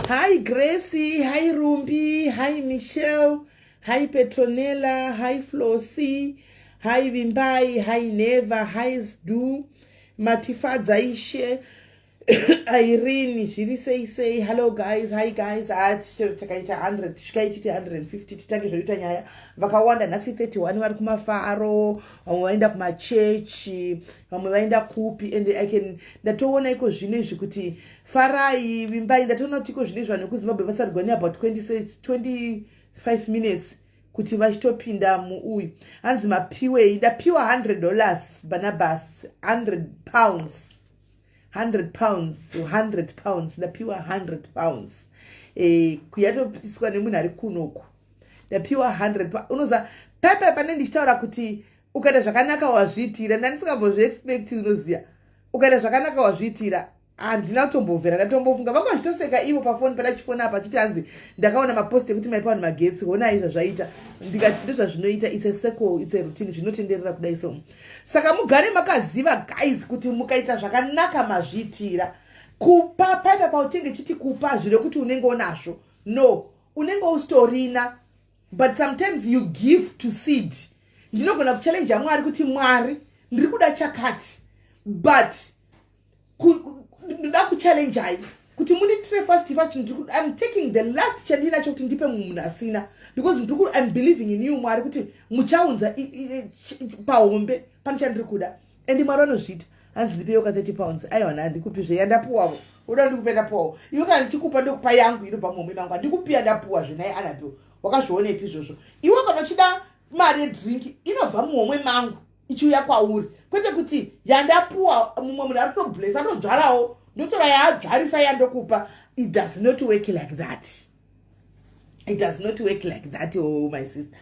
Hi Gracie, hi Rumbi, hi Michelle, hi Petronella, hi Flossie, hi Vimbai, hi Neva, hi Sdu, Matifadza Ishe, Irene, say, hello guys, hi guys, takaita 100, tikaitite 150, titange zvoita nyaya, vakawanda nasi 31 vari kumafaro, vamwe vaenda kumachechi, vamwe vaenda kupi, and ndatoona iko zvino izvi kuti farai Vimbai, ndatoona kuti iko zvino izvi vanhu kuZimbabwe vasarigoni about 25 minutes kuti vachitopinda muuyu. Hanzi mapiwei, ndapiwa $100 Barnabas, 100 pounds. 100 pounds, ndapiwa 100 pounds. Kuyatopiswa nemunhu ari kunoku. Ndapiwa 100 pounds. Unoza, pepe pane ndichitaura kuti ukaita zvakanaka wazviitira, ndandisingambozviexpecti unoziya. Ukaita zvakanaka wazviitira, handina kutombobvera, ndatombofunga vangu vachitoseka ivo pafoni padachifona apa chiti hanzi ndakaona mapost ekuti maipa vanhu magetsi, honai zvazvaita. Ndikati ndozvazvinoita, it's a circle, it's a routine, zvinotenderera kudai so. Saka mugare makaziva guys kuti mukaita zvakanaka mazviitira. Kupa paipa pautenge chiti kupa zviro kuti unenge unazvo. No, unenge ustorina. But sometimes you give to seed. Ndinogona kuchallenge Mwari kuti Mwari ndiri kuda chakati. But ndoda kuchallenge hai kuti munitire first I'm taking the last chandinacho kuti ndipe munhu asina, because I'm believing in you Mwari kuti muchaunza pahombe pane chandiri kuda, and Mwari anozviita. Hanzi ndipewo ka 30 pounds, aiwana handikupi zveyandapuwawo, uda ndikupenda pawo iwe kana ndichikupa ndokupa yangu inobva muhombe mangu, handikupi yandapuwa zvenaye anapiwa. Wakazvionepi izvozvo? Iwe kana uchida mari yedrink inobva muhomwe mangu ichiuya kwauri, kwete kuti yandapuwa mumwe munhu ari kutoblesa atodzvarawo ndotora yaadzvarisa yandokupa. It does not work like that. It does not work like that, oh my sister.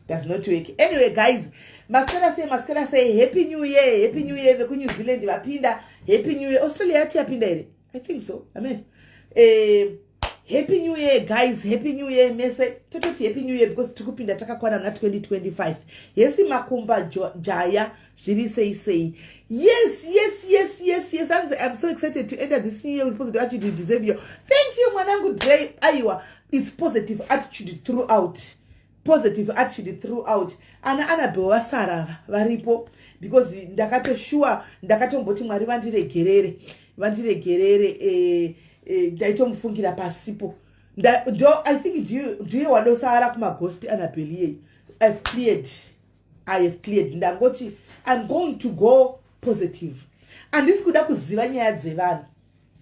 Does not work. Anyway guys, maskera say happy new year, happy new year. Veku New Zealand vapinda, happy new year. Australia yati yapinda ere? I think so. Amen. Happy new year guys, happy new year mese. Tototi happy new year because tukupinda takakwana na 2025. Yesi makumba jaya, jiri say. Yes. I'm so excited to enter this new year with positive attitude. You deserve your. Thank you, Mwanangu Dre. Aiwa, it's positive attitude throughout. Positive attitude throughout. Ana bewa sara varipo because ndakatomboti Mwari vandiregerere ndaitomufungira pasipo. I think do you wadosara kuma ghost Annabelle. I have cleared. Ndangoti I'm going to go positive. And this kuda kuziva nyaya dzevanhu.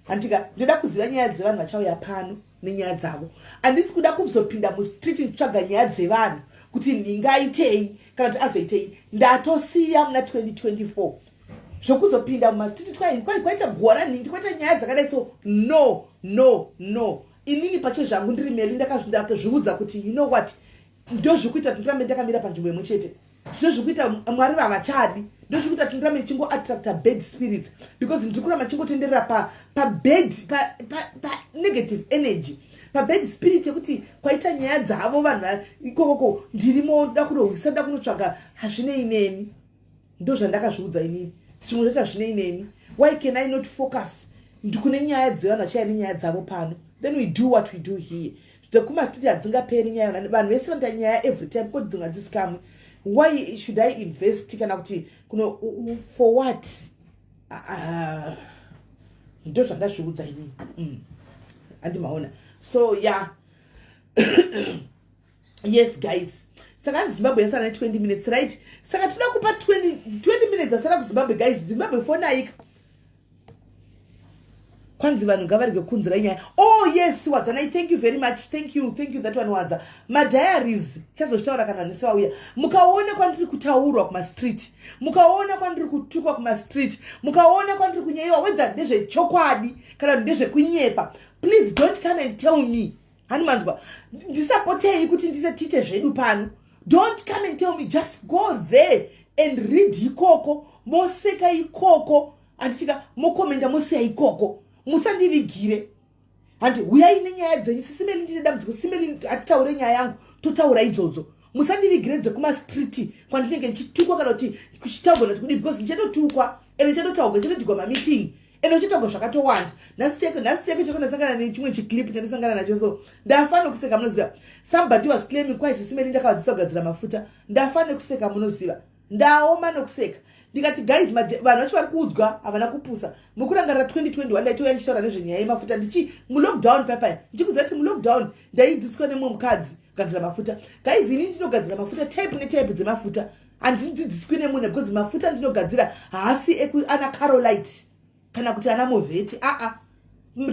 Antika ndoda kuziva nyaya dzevanhu vachauya pano nenyaya dzavo. And this kuda kuzopinda mustreet ntsvaga nyaya dzevanhu kuti ndingaitei kana kuti azoitei. Ndatosiya muna 2024. Zvokuzopinda mumastreet kwaita gwara ningi kwaita nyaya dzakadai so no. Inini pache zvangu ndiri meri ndakazviudza kuti you know what, ndozvikuita tindirambe ndakamira panzvimbo imwe chete. Zvozvikuita Mwari havachadi. Ndozvikuita tindirambe chingo attracta bad spirits because ndikuramba chingotenderera pa bad pa negative energy, pa bad spirit yekuti kwaita nyaya dzavo vanhu ikoko ndirimo da kunohwisa da kunotsvaga hazvinei neni. Ndozvandakazviudza inini. Chimwe chacho zvine ineni. Why can I not focus ndikune nyaya dzevanhu vachaya nenyaya dzavo pano? Then we do what we do here. Kumastiti hadzingaperi nyaya vanhu vese vanoita nyaya every time kuti dzinga dzisikamwe. Why should I invest kana kuti kuno for what? Ndo zvandazviudza inini. Andimaona. So yeah. Yes guys. Saka Zimbabwe yasara 20 minutes, right? Saka tuna kupa 20 minutes asara ku Zimbabwe guys. Zimbabwe phone ayika. Kwanzi vanhu ngavarige kunzira nyaya. Oh yes, Wadzana, thank you very much. Thank you that one Wadza. My diaries chazozvitaura kana nesauya. Mukaona kwandiri kutaurwa kuma street. Mukaona kwandiri kutukwa kuma street. Mukaona kwandiri kunyaiwa whether ndezve chokwadi kana ndezve kunyepa. Please don't come and tell me. Hanimanzwa. Ndisapotei kuti nditite zvedu pano. Don't come and tell me. Just go there and read ikoko. Moseka ikoko. Anditika mokomenda mosiya ikoko. Musandivigire. Andi uyai nenyaya dzenyu sisimeli ndine dambudziko sisimeli atitaure nyaya yangu totaura idzodzo. Musandivigire dzekuma street kwandinenge ndichitukwa kana kuti kuchitaugwa kuti because ndichatotukwa ene ndichatotaurwa ndichatodigwa ma meeting ende uchitago zvakatowanda. Nhasi cheke chakandasangana nechimwe chiclip chandisangana nacho so ndafana kuseka munoziva. Somebody was claiming kwa isimeni ndakadzisa kugadzira mafuta. Ndafana kuseka munoziva. Ndaoma nokuseka. Ndikati guys vanhu vacho vari kuudzwa havana kupusa. Mukurangarira 2021 ndaitouya ndichitaura nezvenyaya yemafuta ndichi mulockdown papa. Ndichikuziva kuti mulockdown ndaidzidziswa nemumwe mukadzi kugadzira mafuta. Guys ini ndinogadzira mafuta type netype dzemafuta. Handidzidziswi nemunhu because mafuta ndinogadzira haasi ana Carolite kana kuti ana Moveti.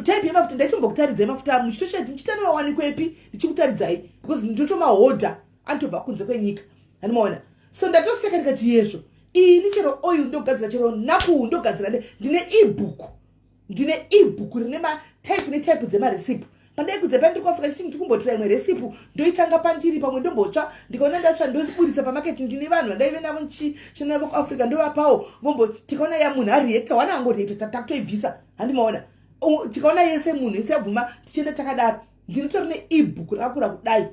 Type yemafuta ndaitombokutaridzai mafuta muchitoshati muchitanowawanikwepi ndichikutaridzai because ndotomahodha anotobva kunze kwenyika. Hanimaona. So ndatoseka ndikati yezvo ini chero oil ndogadzira chero naku ndogadzira ndine ebook rine type netype dzemareceipt. Pandai kudze pandiri kuAfrica chiti ndikumbotora imwe recipe ndoitanga pandiri pamwe ndombotsva ndikaona ndatsva ndosibudisa pamarket ndine vanhu vandaive navo navo kuAfrica ndovapawo vombo tikaona ya munhu areacta wana angoreacta takutoibvisa. Handimaona tikaona yese munhu yese yabvuma tichienda takadaro. Ndinotori neebook rakura kudai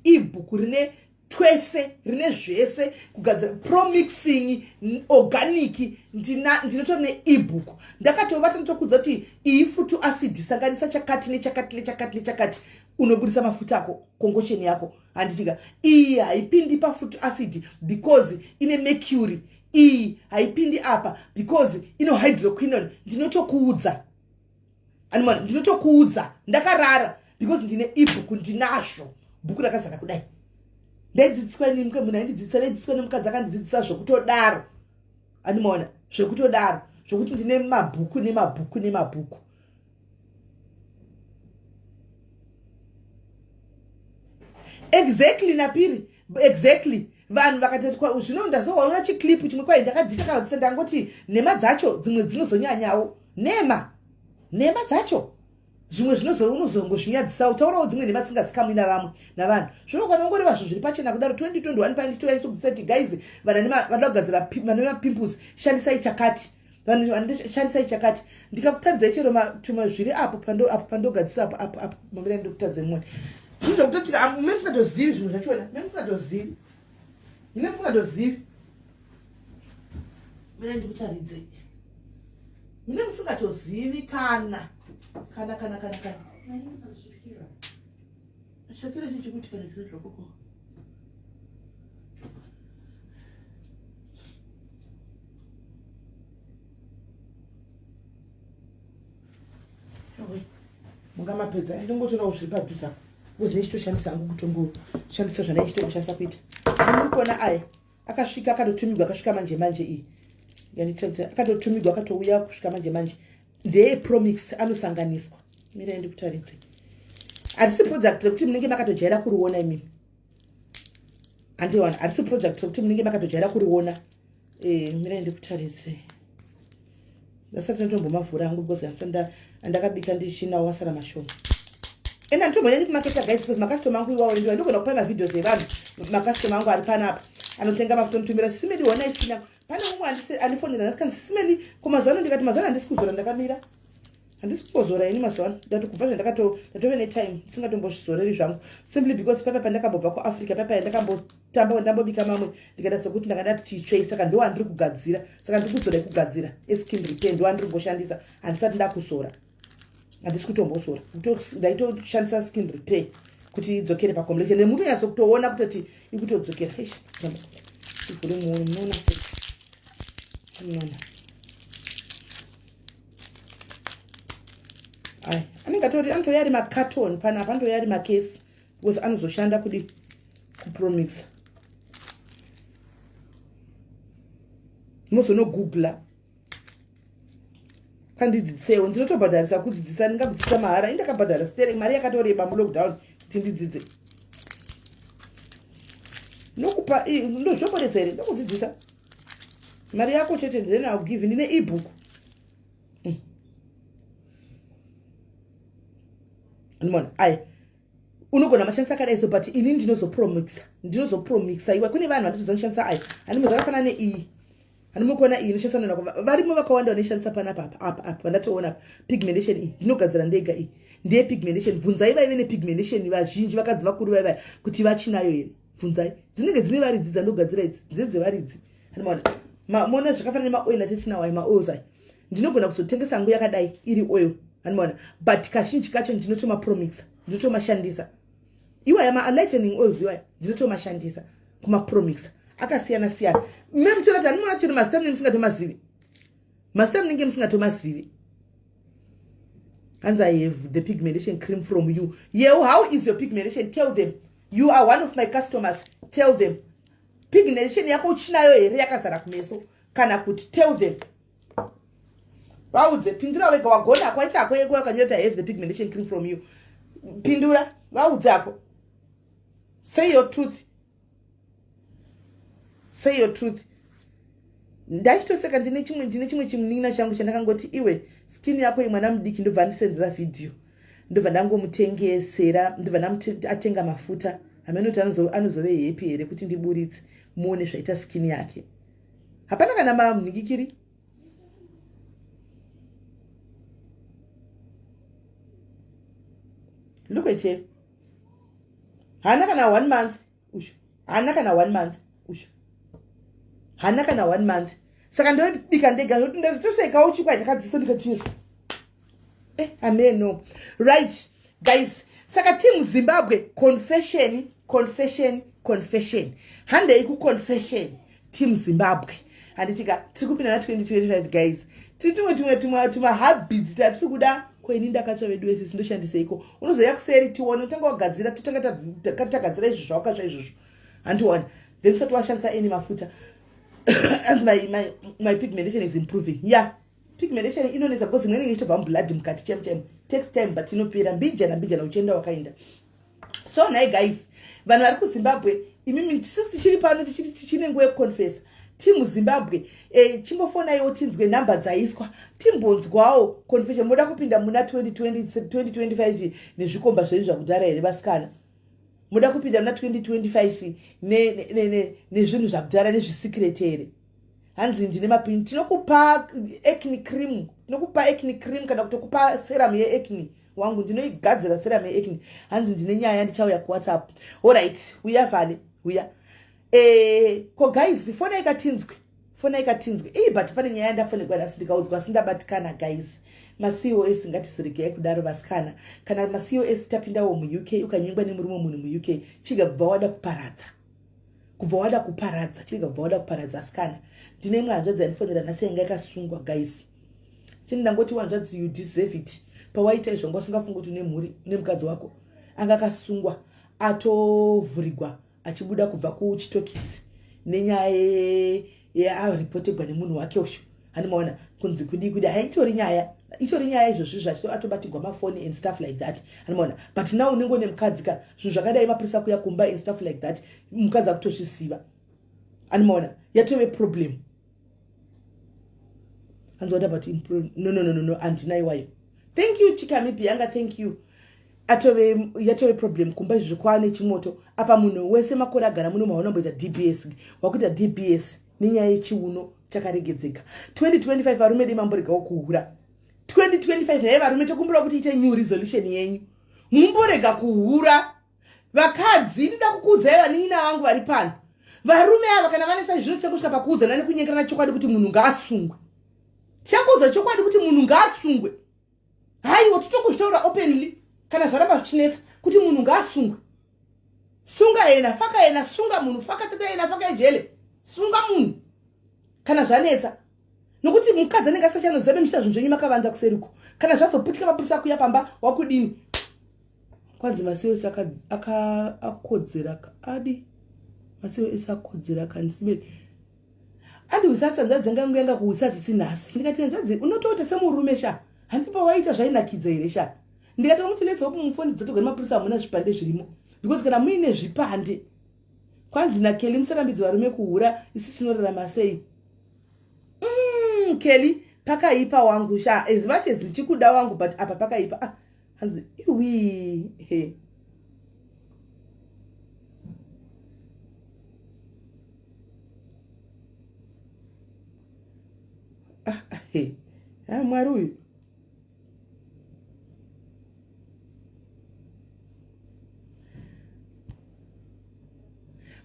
ebook rine twese rine zvese kugadzira promixing organic ndinotori neebook. Ndakatovata ndotokudza kuti iyi futu acid sanganisa chakati nechakati unobudisa mafuta ako kongocheni yako. Handitika iyi haipindi pafutu acid because ine mercury. Iyi haipindi apa because ino hydroquinone. Ndinotokuudza animal ndinotokuudza ndakarara because ndine ebook ndinazvo bhuku rakazara kudai. Ndaidzidziswa nimke munhu aindidzidzisa nemukadzi akandidzidzisa zvokutodaro. Animaona zvokutodaro zvokuti ndine mabhuku. Exactly napiri exactly vanhu vakatotwa zvino ndazoona chiclip chimwe kwai ndakadzika kavadzisa ndangoti nhema dzacho dzimwe dzinozonyanyawo nhema dzacho zvimwe unozongozvinyadzisa utaurawo dzimwe nhema dzisingazikamwi navanhu zvino kana ungoreva zvinhu zviri pachena kudaro 2021 panditoyaitogadzisa kuti guys vanoda kugadzira vane mapimples shandisai chakati shandisai chakati. Ndikakutaridzai chero tumwe zviri apo pandogadzisa apo mamira ndokutadza mumwe zvinhu zvokutoti mune musingatozivi zvinhu zvachona mune musingatozivi mira ndikutaridzei mune musingatozivi kana Shakira chichikuitika nezvinhu zvakoko. Mungamapedza ndingotorawo zviri padhuze apo because nechitoshandisa hangu kutongoshandisa zvandaichitoshandisa kuita. Ndinokona aya akasvika akatotumigwa akasvika manje iyi akatotumigwa akatouya kusvika manje ndeye promix anosanganiswa. Mira ndikutaridze arisi project rekuti munenge makatojaira kuriona imini. Andiwana arisi project rekuti munenge makatojaira kuriona. Mira ndikutaridze ndasati ndombomavhura hangu because andakabika ndichina wasara mashoma. Ena ndombonyanya kumaketa guys because makastoma angu iwawo ndikona kupa mavideos evanhu makastoma angu ari panapa anotenga mafuta mutumira simedi wona isina. Pane umwe andifonera ndikati simedi kumazwana ndikati mazwana handisi kuzora ndakamira. Handisi kuzora ini mazwana ndatukubva ndatove netime ndisingatombozvizoreri zvangu simply because papa pandakambobva kuAfrica papa ndakambotamba ndambobika mamwe ndikada sokuti ndakada tichei saka ndo andiri kugadzira saka ndiri kuzora kugadzira skin repair ndo andiri kumboshandisa handisati ndakuzora handisi kutombozora ndaitoshandisa skin repair kuti idzokere pacomplexion nemuntu nyatso kutoona kutoti ikutodzokera ivhure mwoyo munoona anenge anotoya ari macarton panapa anotoya ari makesi because anozoshanda kudi kupromixa. Muzonogoogla kandidzidzisewo ndinotobhadharisa kudzidzisa ndingakudzidzisa mahara indakabhadhara sterling mari yakatoreba mulockdown kuti ndidzidze nokupa ndozvomboredza here ndokudzidzisa mari yako chete then I'll give ndine ebook. Unomona ai unogona mashandisa kadaiso but ini ndinozopromixa iwe kune vanhu vanozonishandisa ai handimo zvakafanana neiyi handimukona iyi inoshandiswa nako varimo vakawanda vanoshandisa panapa apa vandatoona pigmentation iyi ndinogadzira ndega iyi ndiye pigmentation. Bvunzai vaive nepigmentation vazhinji vakadzi vakuru vaivai kuti vachinayo here. Bvunzai dzinenge dzine varidzi dzandogadzira idzi dzedzevaridzi handimona mona zvakafanana nemaoil atetinawo ai maoils ai ndinogona kuzotengesa nguva yakadai iri oil anoona, but kazhinji kacho ndinotomapromixa, ndinotomashandisa. Iwaya ma-lightening oils iwaya ndinotomashandisa kumapromixa akasiyana siyana. Memtona kuti handimona chero mastem nemusingatomazivi, mastem nenge musingatomazivi. And I have the pigmentation cream from you. Yeah, how is your pigmentation? Tell them. You are one of my customers. Tell them. Pigmentation yako uchinayo here yakazara kumeso. Kana kuti tell them. Vaudze pindura wega wagona kwaita ako yeko yakanyota I have the pigmentation cream from you. Pindura vaudze ako. Say your truth. Say your truth. Ndachitoseka ndine chimwe chimunina changu chandakangoti iwe skin yako imwana mudiki ndobva ndisendera video ndobva ndangomutengesera ndobva ndamutenga mafuta amene kuti anozove happy here kuti ndiburitse muone zvaita skin yake. Hapana kana mamunikikiri. Look at it. Hana kana 1 month usho. Hana kana 1 month usho. Hana kana 1 month. Saka ndobika ndega ndotoseka uchikwa ndakadzisa ndikatizvo. Amen. Right guys, saka team Zimbabwe confession. Hande iku confession team Zimbabwe. Handitika tikupinda na 2025 guys. Tuma habits tatu kuda kweni ndakatsva vedu vese sindoshandisa iko. Unozoya kuseri tione utanga wagadzira totanga tagadzira izvo zvawakatsva izvozvo. Andiwana. Then usati washandisa any mafuta. And my pigmentation is improving. Yeah, pigmentation inonesa because imweni ichitobva mublood mukati chem takes time but inopera mbijana uchenda wakaenda. So now guys, vanhu vari kuZimbabwe imimi tisisi tichiri pano tichine nguva yekuconfessa. Team Zimbabwe chimbofonaiwo tinzwe namba dzaiswa timbonzwawo confession moda kupinda muna 2025 nezvikomba zvenyu zvakudhara here vasikana. Muda kupinda muna 2025 nezvinhu zvakudhara nezvisecret here. Hanzi ndine mapini tinokupa acne cream, kana kutokupa serum yeacne wangu ndinoigadzira serum yeacne. Hanzi ndine nyaya ndichauya kuWhatsApp. All right, uya vale uya. Ko guys fona ikatinzwe. But pane nyaya ndafonekwa nasindikaudzwa sindabatikana guys. Ma-COS ngatisirege kudaro vasikana. Kana ma-COS tapindawo mu-UK ukanyengwa nemurume munhu mu-UK chiga kubva wada kuparadza asikana. Ndine mwanzvadzi anifonera nhasi yanga yakasungwa guys. Chini ndangoti wanzvadzi you deserve it. Pawaita izvo ngasungafunga kuti une mhuri nemukadzi wako anga akasungwa atovhurigwa achibuda kubva kuchitokisi nenyaya yaripotegwa nemunhu wake usho. Hanimaona kunzi kudi haitori nyaya izvozvo zvachito atobatigwa mafoni and stuff like that. Hanimaona but now unenge nemukadzi ka zvinhu zvakadai maprisa kuya kumba and stuff like that mukadzi akutozvisiva. Hanimaona yatove problem. Hanzwada but no andinaiwayo. Thank you Chikami Bianga, thank you. Yatove problem kumba izvo kwane chimoto apa munhu wese makore agara muno maonomboita DBS wakuita DBS nenyaya yechiuno chakaregedzeka. 2025 varume demamborega kuhura. 2025 naye varume tokumbura kuti ite new resolution yenyu. Mumborega kuhura. Vakadzi ndida kukudzai vanina vangu vari pano. Varume ava kana vanesa zvino chakusvika pakuudzana nekunyengerana chokwadi kuti munhu ngaasungwe. Chakuudza chokwadi kuti munhu ngaasungwe. Haiwa totongozvitaura openly. Kana zvaramba zvichinetsa kuti munhu ngaasungwe. Sunga yena, faka yena, sunga munhu, faka tata yena, faka ejele. Sunga munhu. Kana zvanetsa. Nokuti mukadzi anenge asachanoziva muchita zvinhu zvenyu makavanza kuseriko. Kana zvazoputika mapurisa kuya pamba wakudini. Kwanzi ma-COS akodzera adi. Ma-COS akodzera kanisibeli. Andi usachanzadzi ngangu yanga kuusatsi sinasi. Ndikati nzadzi unotota semurume sha. Handipa waita zvainakidza here sha. Ndikatomuti let's hope mufoni dzatogwa mapurisa amuna zvipande zvirimo. Because kana muine zvipande kwanzi naKelly musarambidzi varume kuhura isu tinorarama sei. Kelly pakaipa wangu sha as much as ndichikuda wangu but apa pakaipa hanzi iwi he. Mwari uyu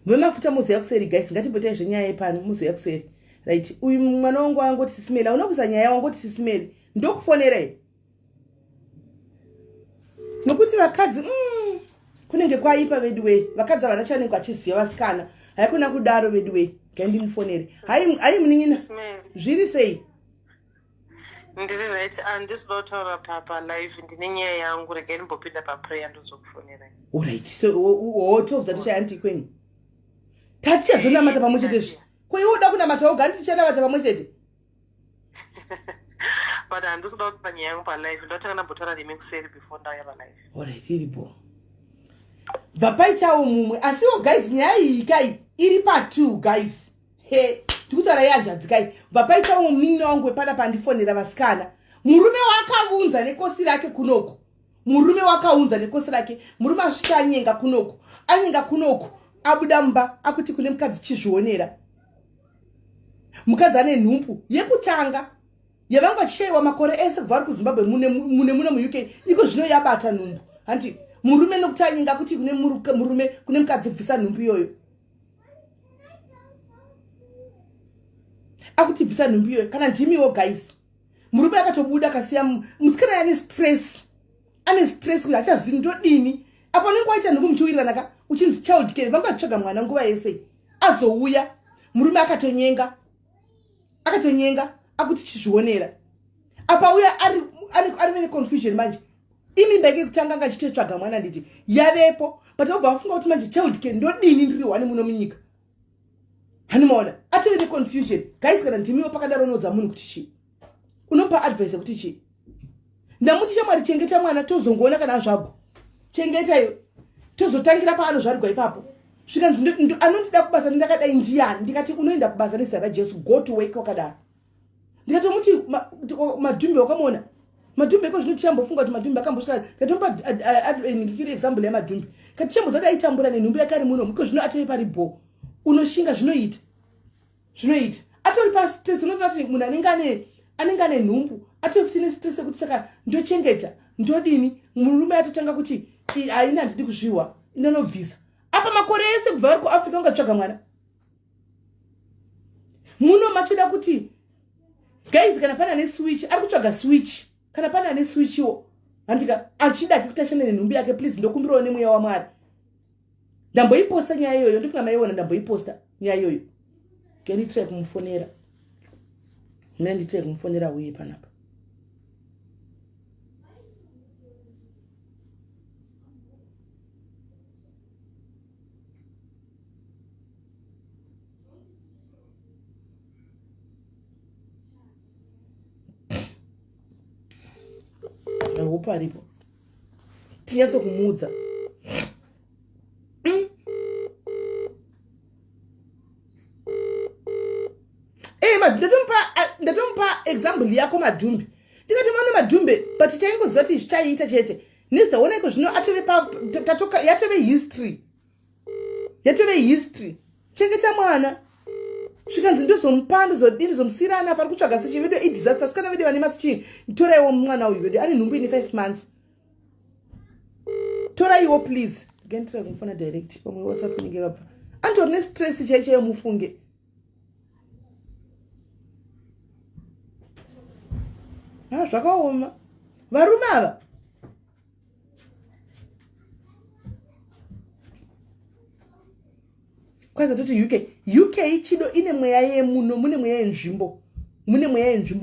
Mwemafuta muzoya kuseri guys ngatipotai zvenyaya yepano muzoya kuseri. right uyu mwana wangu angoti sisimeli unokuza nyaya wangoti sisimeli ndokufonere nokuti vakadzi kunenge kwaipa veduwe vakadzi vana chanenge vachiziva vasikana haikuna kudaro veduwe ngaindimufonere hai munin'ina zviri sei ndiri right handisiva kutaura papa live ndine nyaya yangu regai ndimbopinda paprayer ndozokufonerai alright so wotovza tichayanti kwenyu tatichazonamata pamwe chete zvi kwaiwo uda kunamata woga nditichanamata pamwe chete but handisi kuda kupa nyaya yangu palive ndotanga ndambotaura nemi kuseri before ndauya palive alright iripo bva paitawo mumwe asiwo guys nyaya iyi kai iri pa2 guys he tikutaura yanzvadzi kai bva paitawo munin'ina wangu wepana pandifonera vasikana murume wakaunza nekosi rake kunoko murume wakaunza nekosi rake murume asvika anyenga kunoko abuda mumba akuti kune mukadzi chizvionera mukadzi ane nhumbu yekutanga yavanga vachishayiwa makore ese kubva ari kuzimbabwe mune muuk iko zvino yabata nhumbu handi murume nokuti anyenga kuti kune mukadzi bvisa nhumbu iyoyo akuti bvisa nhumbu iyoyo kana ndimiwo guys murume akatobuda akasiya musikana ane stress kuti hachazivi ndodini apa unenge waita nhumbu muchiwirirana uchinzi child care vanga vatsvaga mwana nguva yese azouya murume akatonyenga akuti chizvionera apa uya ari mene confusion manje imimba yake kutanga ngachitotsvaga mwana nditi yavepo but obva vafunga kuti manje child care ndodini ndiri wani muno munyika hanimaona atove neconfusion guys kana ndimiwo pakadaro nodza munhu kuti chii unomupa advice kuti chii ndamuti shamwari chengeta mwana tozongoona kana zvago chengeta iyo tozotangira paanozvarigwa ipapo svikanzi anondida kubasa ndakadai ndiani ndikati unoenda kubasa nezita rajesu go to work wakadaro ndikatomuti madhumbe wakamona madhumbe iko zvino tichambofunga kuti madhumbe akambosvika ndikatomupa ndikiri example yamadhumbe kati tichambozati aitambura nenhumbu yake ari muno iko zvino atove paribo unoshinga zvinoita atori pastress unoona kuti munhu anenge ane nhumbu atove futi nestress yekuti saka ndochengeta ndodini murume atotanga kuti haina handidi kuzviwa inonobvisa apa makore ese kubva vari kuafrica ungatsvaga mwana muno machoda kuti guys kana pana neswitch ari kutsvaga switch kana pana neswitchiwo handika achida kuti ashande nenhumbu yake please ndokumbirawo nemweya wamwari ndamboiposta nyaya iyoyo ndofunga maiona ndamboiposta nyaya iyoyo ngenditire kumufonera uye panapa uparipo tinyatsokumudza ndatomupa example yako madhumbi ndikati mana madhumbe but chaingoziva kuti zvichaiita chete nezaoneko zvino yatove history chengeta mwana svikanzi ndozomupa ndozomusiyirana pari kutsvaga sechi vedu idisaster sikana vedu vane masuchi toraiwo mwana uyu vedu ane nhumbu ine 5 months toraiwo please genditira kumufona direct pamwe whatsapp inenge yakabva antori nestress chaichaiyo mufunge zvakaoma varume ava kwanza toti uk chido ine mweya yemuno mune mweya yenzvimbo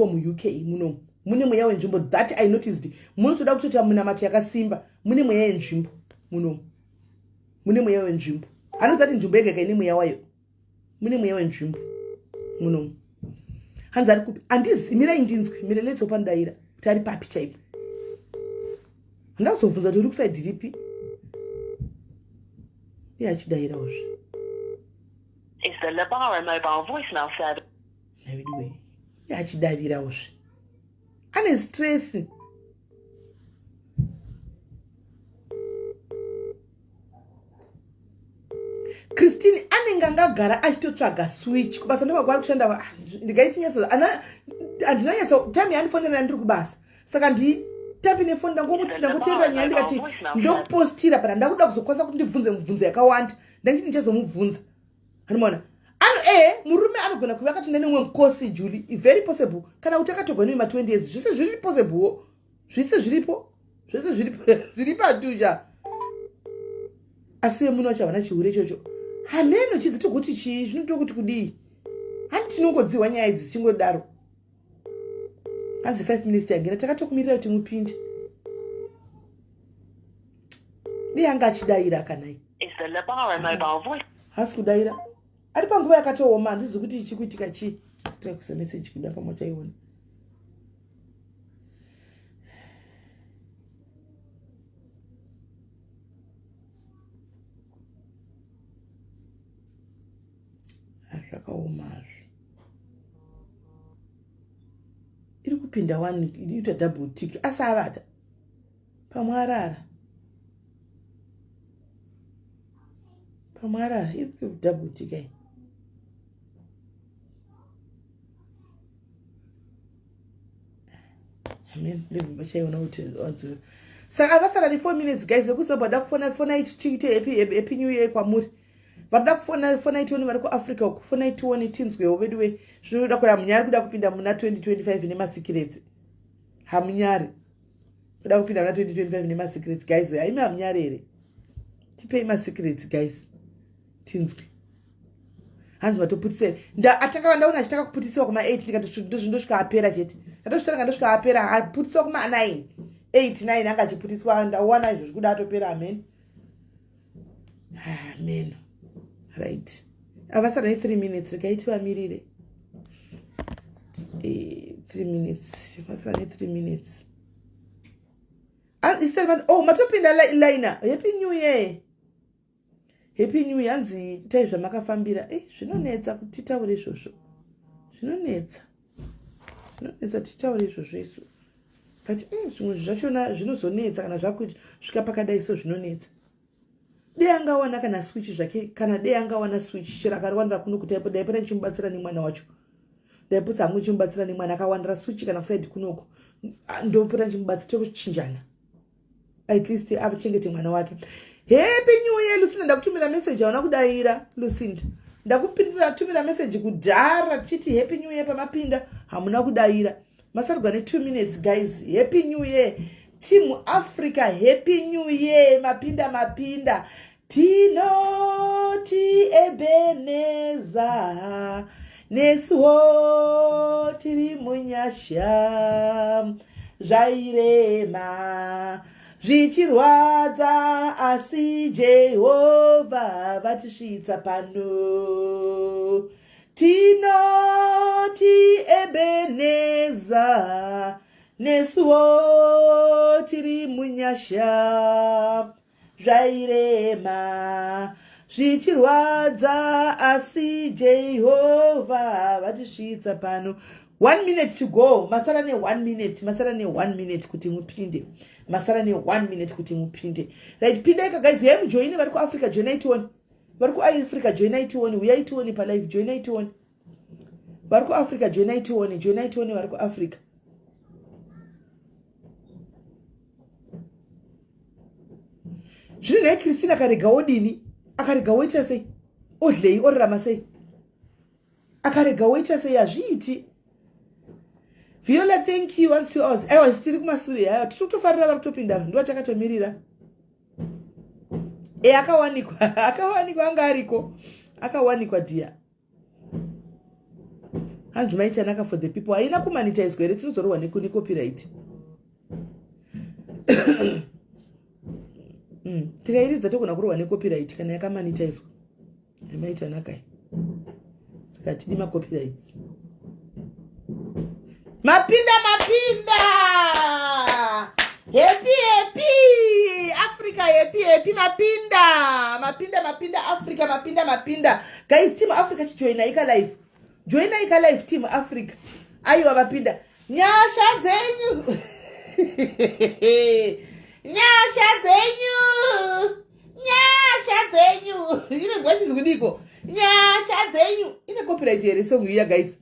muuk muno mune mweya wenzvimbo that I noticed munotoda kutoti munamati yakasimba mune mweya yenzvimbo muno mune mweya wenzvimbo anoziva kuti nzvimbo yega ine mweya wayo mune mweya wenzvimbo muno hanzi ari kupi handizimirai ndinzwe mireletso pandaira kuti ari papi chaipo handazobvunza kuti uri kusaidhi ripi iye achidayirawozve is the Labara mobile voicemail service. Navidiwe. Yachidavirawozve. Ane stress. Christine anenge angagara achitotsvaga switch kubasa ndokwakwari kushanda ndikaiti nyatso andina nyatso time yandifonera ndiri kubasa saka nditapi nefoni ndangomuti ndangoteerera nyaya ndikati ndokupostira pana ndakuda kuzokwanisa kuti ndibvunze mubvunzo yakawanda ndachiti ndichazomubvunza hanimona murume anogona kuva akati nene umwe mukosi Julie, very possible. Kana kuti akatogona ma 20 years, zvese zviri possible. Zvese zviripo. Zvese zviripo atuja. Asiwe muno chavana chihure chocho. Hameno chizito kuti chi, zvinoto kuti kudii. Hanti tinongodziwa nyaya idzi dzichingodaro. Hanzi 5 minutes yangena takatokumirira kuti mupinde. Ni anga chidaira kanai. Is the Labara mobile voice? Hasi kudaira. Ari panguva yakatooma handizi kuti ichikuitika chi. Tira kusa message kuda pamotaiona. Zvakaomazvo. Iri kupinda one ita double tick asavata. Pamwarara. Pamwarara iri double tick ai. Amen. Levo bachaiona kuti wadzura. Saka avasara ni 4 minutes guys yokusabada kufona ichiite happy new year kwamuri. Vada kufona itioni vari kuAfrica kufona itioni tinzwewo veduwe zvinoda kuti hamunyari kuda kupinda muna 2025 nemasikirets. Hamunyari kuda kupinda muna 2025 nemasikirets guys. Haimi hamunyari here. Tipei masikirets guys. Tinzwe. Hanzi matoputise. Ataka ndaona achitaka kuputisiwa kuma 8 ndikati ndosvika apera chete. Ndosvika apera aputisiwa kuma 9. 8 9 anga chiputiswa ndaona izvo zvikuda atopera amen. Amen. Right. Avasara 3 minutes rikaiti vamirire. 3 minutes. Avasara 3 minutes. Oh, matopinda lina. Happy New Year. Happy New Year. Hanzi tai zvamakafambira. Zvinonetsa kuti taure izvozvo. Zvinonetsa titaure izvozvo isu. But zvimwe zvachona zvinozonetsa kana zvakuti svika pakadai so zvinonetsa. Dei angawana kana switch zvake kana dei angawana switch chira akarwandira kuno kuti dai pana chimubatsira nemwana wacho. Dai putsa amwe chimubatsira nemwana akawandira switch kana kusaidi kunoko. Ndopura chimubatsira chokuchinjana. At least abachengete mwana wake. Happy New Year Lucinda, ndakutumira message awana kudaira Lucinda. Ndakupindira tumira message kudhara chiti Happy New Year pamapinda hamuna kudaira. Masarugwa ne 2 minutes guys. Happy New Year. Team Africa, Happy New Year. Mapinda. Tinoti Ebeneza. Nesuo tiri munyasha. Zvairema. Zvichirwadza asi Jehovha vatisvitsa pano. Tinoti Ebeneza. Nesuo tiri munyasha. Zvairema. Zvichirwadza asi Jehovha vatisvitsa pano. 1 minute to go. Masara ne 1 minute. Masara ne 1 minute kuti mupinde. Masara ne 1 minute kuti mupinde. Right, pinda guys. Yemu join vari ku Africa join it one. Vari ku Africa join it one. We are one pa live join it one. Vari ku Africa join it one. Join it one vari ku Africa. Zvino Christina akarega odini. Akarega waiter sei. Odlei orama sei. Akarega waiter sei azviiti. Viola, thank you once to us. Ewa stiri kumasuri. Tutofarira vari kutopinda. Ndiwa takatomirira. Akawanikwa anga ariko. Akawanikwa dia. Hanzi maita naka for the people. Haina kumonetize kwere tinozorwa nekuni copyright. Tikairidza tokona kurwa necopyright kana yakamonetize. Maita naka. Saka tidi ma copyrights. Mapinda. Happy Africa, happy mapinda Africa, mapinda. Guys, team Africa chijoina ika live. Joina ika live team Africa. Aiwa mapinda. Nyasha zenyu. Ine ngwachi zikudiko. Nyasha zenyu. Ine copyright here song here guys.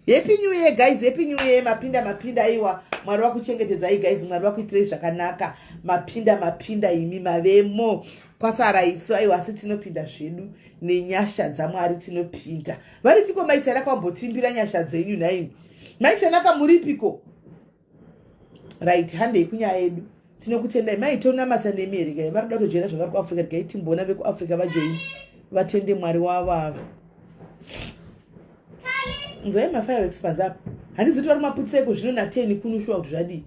Happy New Year guys, Happy New Year. Mapinda iwa. Mwari wakuchengetedza guys, mwari wakuitire zvakanaka. Mapinda imi mavemo. kwasara isu aiwa tinopinda zvedu nenyasha dzaMwari tinopinda. Varipiko maitana kwambotimbira nyasha dzenyu naimi? Maitana kamuripiko? Right, handei kunyaya yedu. Tinokutendai maitonamata nemerika. Vari kuda kutojoina zvavari kuAfrica tikaitimboona vekuAfrica vajoini vatende Mwari wavo ava. Nzwai mafireworks panze apa. Handizoti vari maputseko zvino na10 kunoshuwa kuti zvadii.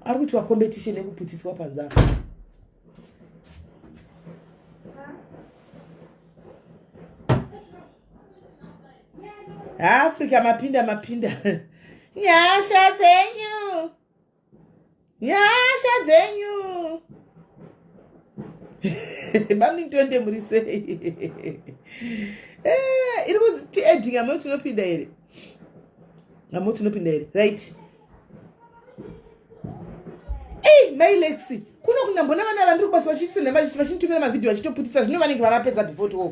Ari kuti competition yekuputiswa panze apa. Africa mapinda. Nyasha dzenyu. Bami twende murise. Iri kuti edinga mo tinopinda here. Amo tinopinda here. Right. My Lexi. Kuno kunambona vana vandiri kubasa vachisenda vachinitumira mavideo vachitoputisa zvino vanenge vavapedza before 12.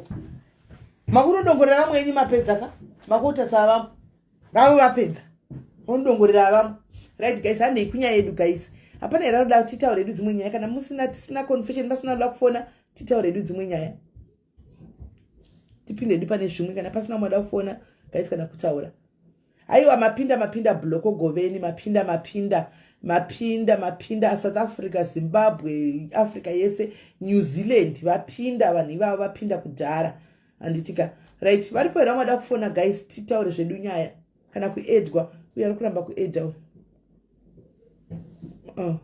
Makunodongorera vamwe enyu mapedza ka? Makota sava. Ngavo vapedza. Ondongorera vamwe. Right guys, handei kunyaya yedu guys. Hapana era kuda titaure hedu dzimwe nyaya kana tisina confession pasina kuda kufona titaure hedu dzimwe nyaya. Tipinde hedu pane zvimwe kana pasina kuda kufona guys kana kutaura. Aiwa mapinda bloko goveni mapinda South Africa, Zimbabwe, Africa yese, New Zealand vapinda vanhu ivavo vapinda kudhara. Anditika right varipo era vada kufona guys titaure zvedu nyaya kana kuedwa uye ari kuramba kuedha.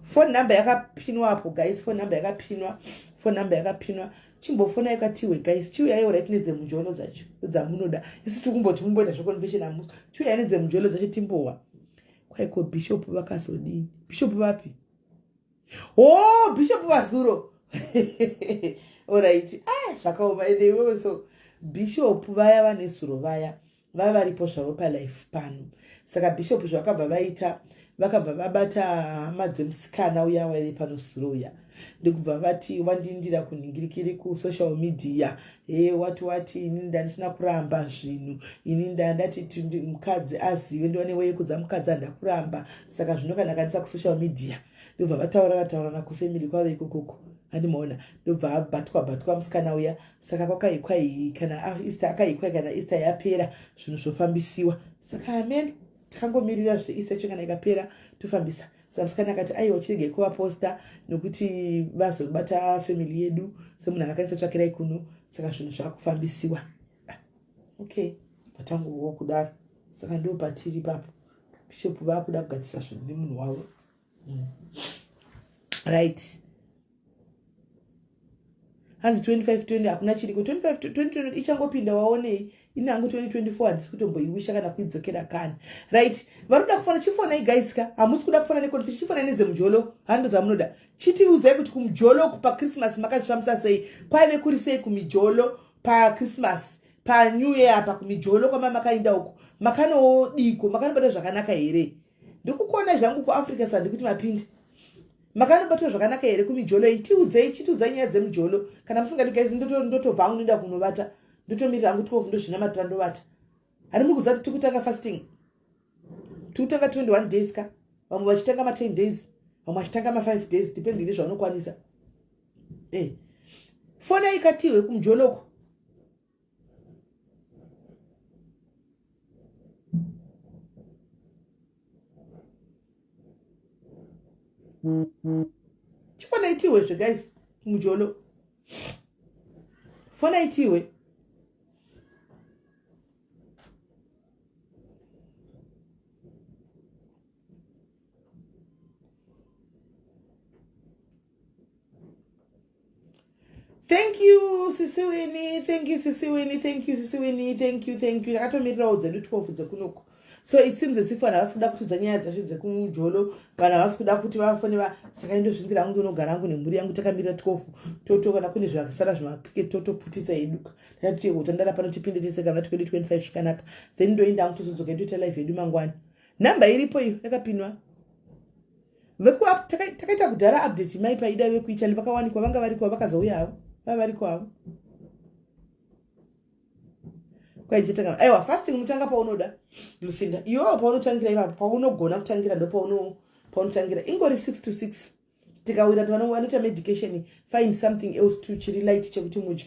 Phone number yakapinwa apo guys, phone number yakapinwa. Chimbofona ikatiwe guys, chiuya iwo right nedze munjolo dzacho dzamunoda. Isi tikumboti mumboita zveconvention amusi. Chiuya nedze munjolo dzacho timbowa. Kwaiko bishop vakazodini? Bishop vapi? Oh, bishop vazuro. Alright. Zvakaoma ende iwewe so bishop vaya vane zuro vaya varipo zvavo palife pano. Saka bishop zvakabva vaita vakabva vabata hama dzemusikana uya waive pano zuro uya. Ndikubva vati wandindira kuningirikiri kusocial media. Wati ini ndandisina kuramba zvinhu. Ini ndandati mukadzi azive ndiwane weyekudza mukadzi andakuramba. Saka zvino kana kanisa kusocial media. Ndobva vataurana kufamily kwavo ikokoko. Handimaona ndobva abatwa musikana uya. Saka kwakaikwai kana Easter akaikwai kana Easter yapera zvinhu zvofambisiwa. Saka amen takangomirira zveEaster kana ikapera tofambisa. Saka musikana akati aiwa chirege kuvaposta nokuti vazobata family yedu semunhu akaisa tsvakirai kuno. Saka zvinhu zvakufambisiwa. Okay, patangowo kudaro. Saka ndo patiri papo. Bishop vakuda kugadzisa zvinhu nemunhu wavo. Right. Hanzi 2520 hakuna chiriko. 2020 ichangopinda waonei. Ine hangu 2024 handisi kutomboiwisha kana kuidzokera kani. Right. Varuda kufona chifonai guys ka. Hamusi kuda kufona neconfession chifona nedze mujolo. Hando zvamunoda. Chitiuzai kuti kumujolo pa Christmas makazvifambisa sei. Kwaive kuri sei kumijolo pa Christmas. Pa New Year pa kumijolo kwama makainda uko. Makanodiko, makanobata zvakanaka here. Ndikukuona zvangu kuAfrica sandi kuti mapinde. Makanobatwa zvakanaka here kumijolo iyi. Chitiudzai nyaya dzemujolo. Kana musingadi guys ndotobva unoenda kunovata. Ndotomirira hangu 12 ndozvina matrandovata. Hari mukuzati tikutanga fasting. Tikutanga 21 days ka. Vamwe vachitanga ma 10 days. Vamwe vachitanga ma 5 days depending nezvaunokwanisa. Fona ikatiwe kumujoloko. Chifona itiwe zve guys kumujolo. Fona itiwe. Thank you Sisiwini, thank you Sisiwini. Akatomirira udzedu 12 dzekunoko. So it seems as if vana vasikuda kutudza nyaya dzacho dzekumujolo, vana vasikuda kuti vafone saka indozvingira hangu ndinogara hangu nemhuri yangu takamirira 12 toto kana kune zvakasara zvemakwike toto putisa yeduka. Ndati utandara pano tipinde tese kana tikodi 25 zvakanaka. Then ndoenda hangu tozodzoka ndoita live yedu mangwani. Namba iripo iyo yakapinwa. Takaita kudhara update mai paida vekuita vakawanikwa vanga variko vakazouya havo. Vari kwavo. Kwaijitanga. Aiwa fasting mutanga paunoda. Lucinda. Iwo paunotangira ipapo paunogona kutangira ndo paunotangira. Ingori 6 to 6. tikawira vanoita medication, find something else to chiri light chekuti mudye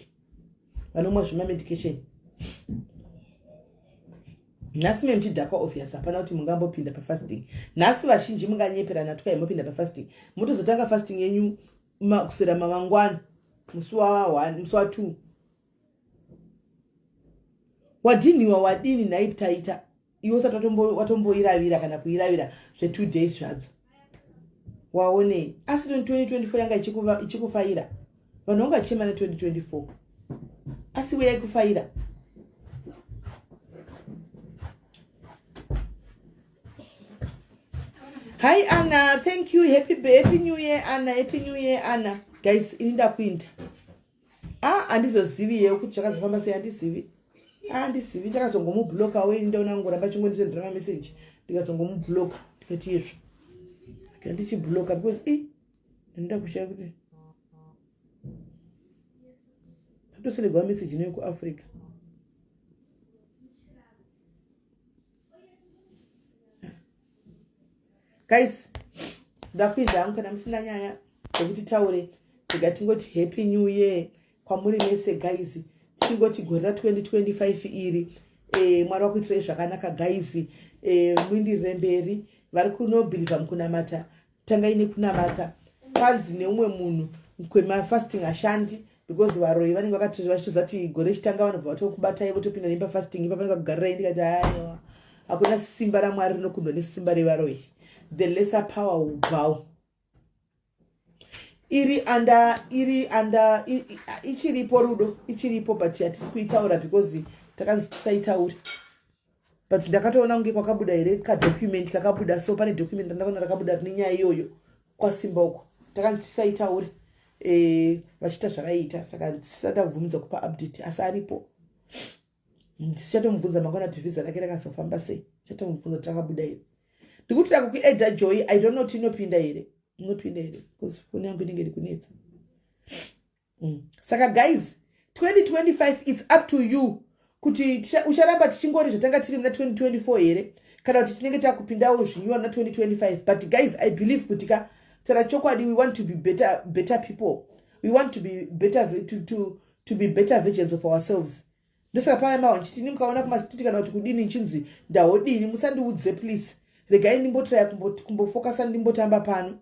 vanomwa zvima medication. Nhasi memchidhakwa obvious hapana kuti mungambopinda pafasting. Nhasi vazhinji munganyeperana tukai mopinda pafasting. Mutozotanga fasting yenyu kuswera mavangwana musi wa1 musi wa2. Wadiniwa wadini night taita. Iwo usati watomboiravira kana kuiravira zve2 days zvadzo. Waone asi 2024 yanga ichikufaira. Vanhu vangachema na 2024. Asi we yaikufaira. Hi Anna, thank you. Happy New Year Anna, Happy New Year Anna. Guys, inida kuinda. Andizozivi yeu kuti chakazofamba sei andizivi. Andisivi ndakazongomublock awe ndaona ngoramba chingondisendera message. Ndikazongomublock ndikati yezvo. Ndichiblock because ndinda kushaya kuti toselegwa message inoyo ku Africa. Guys, ndapinda kana musina nyaya kuti taure tikatingoti Happy New Year kwamuri mese guys. Tingoti gore 2025 iri mwari wakuitira zvakanaka guys. Mwindirire mberi vari kunobelieve mukunamata tangaine kunamata panzi neumwe munhu kwema fasting ashandi because varoi vanenge vakatozvati gore chitanga vanobva vatokubatai votopinda nemba fasting papanenge kugarira ndikati aiwa hakuna simba raMwari rinokundwa nesimba revaroi. The lesser power will bow. Ichiripo rudo ichiripo but hatisi kuitaura because takanzi tisaitauri. But ndakatoona kunge kwakabuda here kadocument kakabuda so pane document ndakaona rakabuda nenyaya iyoyo kwasimba uko takanzi tisaitauri vachita zvavaita saka ndisada kubvumidza kupa update asi aripo. Ndichatomubvunza mangwana kuti visa rake rakazofamba sei. Ndichatomubvunza takabuda here. Ndikuti kuEdha Joy I don't know kuti inopinda here. Inopinda here because phone yangu inenge ndikunetsa. Saka guys 2025 it's up to you. Kuti ucharamba tichingori zvatanga tiri muna 2024 here kana kuti tinenge takupindawo zvinyuwa na 2025 but guys I believe kuti tara chokwadi we want to be better people. We want to be better to be better versions of ourselves. Ndosaka paya wanchiti nimkaona kumastiti kana kuti kudini nchinzi ndahodini musandiudze please. Regai ndimbotraya kumbofocusa ndimbotamba pano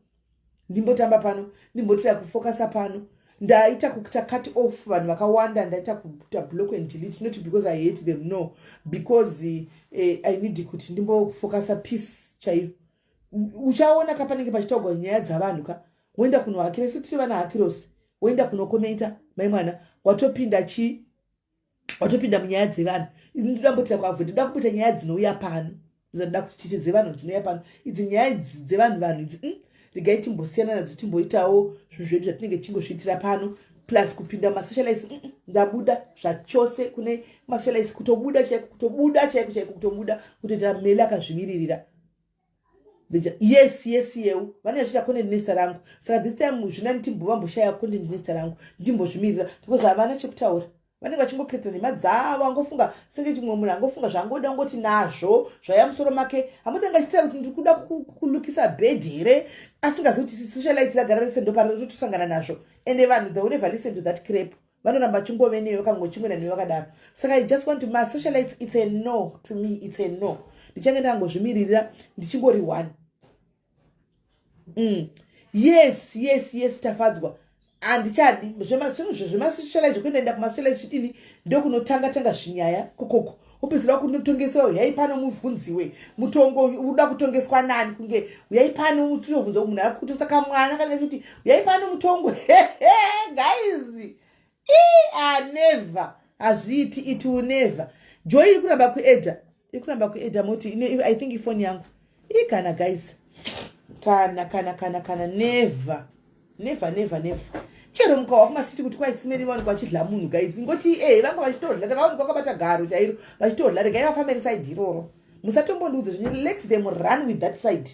ndimbotraya kufocusa pano. Ndaita kuita cut off vanhu vakawanda ndaita kuita block and delete not because I hate them no because I need kuti ndimbofocusa peace chaiyo. Uchaona kapanenge pachitogwa nyaya dzavanhu ka woenda kuno hakira sitiri vana hakirosi woenda kuno komenta mai mwana watopinda munyaya dzevanhu. Ndidambotira kwavho ndida kupita nyaya dzinouya pano. Ndida kuti chiti dzevanhu dzinouya pano idzi nyaya dzevanhu idzi regai timbosiyana nadzo timboitawo zvinhu zvedu zvatinenge tingozviitira pano plus kupinda masocialites ndabuda zvachose kune masocialites kutobuda chaiko kutoita mele akazvimiririra. Yes yeu vane achita content nesta rangu saka this time zvinani timbovamboshaya content nesta rangu ndimbozvimirira because havana chekutaura. Vanenge vachingokretsa nhema dzavo angofunga senge chimwe munhu angofunga zvangoda ngoti nazvo zvaya musoro make hamutanga achitira kuti ndikuda kulukisa bed here asingazivi kuti socialite ragara rese ndo paritosangana nazvo ende vanhu they will never listen to that crap. Vanoramba chingove neyo kangochimwe nanyo vakadaro. Saka I just want to my socialites it's a no to me it's a no. Ndichange ndangozvimiririra ndichingori one. Yes tafadzwa. Andichadi zvemasocialize kuenda kumasocialize chidini ndokunotanga zvinyaya kokoko upezira kunotongesawo yai pano muvhunziwe mutongo uda kutongeswa nani kunge yai pano utobvunza munhu ari kutosaka mwana kana kuti yai pano mutongo guys never azviiti it will never. Joy iri kuramba kuEdha moti I think ifoni yangu kana guys kana never chero mukawa kumasiti kuti kwaisimeri vanhu kwachidla munhu guys ngoti vanga vachitodla tavaoni kwakabata garo chairo vachitodla regai vafambeni side iroro musatombondiudze zvinhu let them run with that side.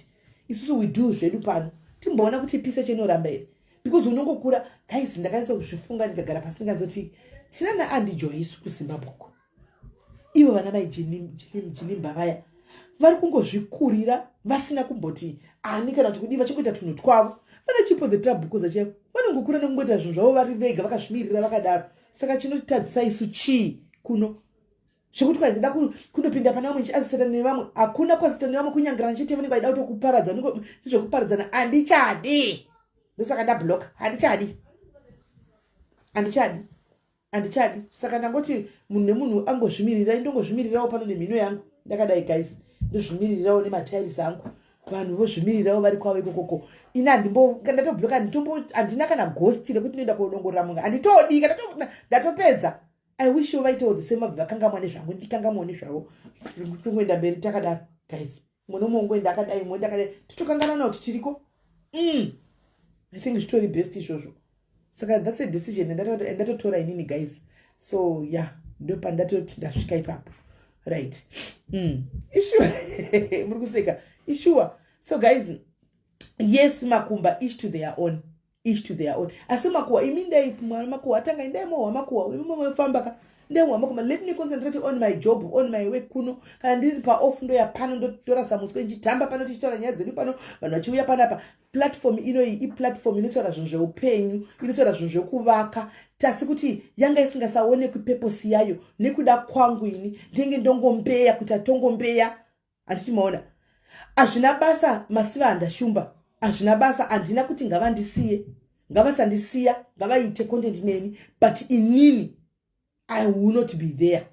Isusu we do zvedu pano timboona kuti pisa chenoramba here because unongokura guys ndakanisa kuzvifunga ndikagara pasi ndinganzoti tina naAndi Joy isu kuZimbabwe ivo vana vaijinimba vaya vari kungozvikurira vasina kumboti ani kana kuti kudi vachingoita tunhu twavo vana chipo the trouble kuza chaivo vanongokura nekungoita zvinhu zvavo vari vega vakazvimirira vakadaro saka chinotadzisa isu chii kuno zvekuti kwaida kunopinda pana vamwe chiasosiyana nevamwe hakuna kuasosiyana nevamwe kunyangira nchiti vanenge vaida kutokuparadza nezvekuparadzana handichadi ndosaka ndabloka handichadi saka ndangoti munhu nemunhu angozvimirira indongozvimirirawo pano nemhino yangu ndakadai guys ndozvimirirawo nematairisi angu vanhu vozvimirirawo vari kwavo ikokoko ini ndatobloka handina kana ghosti rekuti ndinoenda kodongorera munhu handitodi ndatopedza I wish you vaitawo the same vakangamwa nezvangu ndikangamwa nezvavo tongoenda mberi takadaro guys munomongoenda akadai mondakadai totokangana nawo tichiriko I think zvitori best izvozvo saka that's a decision ndatotora inini guys so yeah ndopandatoti ndasvika ipapo right ishuwa muri kuseka ishuwa so guys yes makumba each to their own asi makuwa imi ndai makuwa atanga indai mowa makuwa imi mfamba ndai mowa makuwa let me concentrate on my job on my work kuno kana ndiri pa off ndo ya pano ndo tora samuswe njitamba pano tichitaura nyaya dzedu pano vanhu vachiuya panapa platform inoyi platform inotaura zvinhu zveupenyu inotaura zvinhu zvekuvaka tasi kuti yanga isingasaonekwi purpose yayo nekuda kwangu ini ndenge ndongombeya kuti atongombeya andichimaona hazvina basa masiva andashumba hazvina basa handina kuti ngavasandisiya ngavaite content neni but inini I will not be there.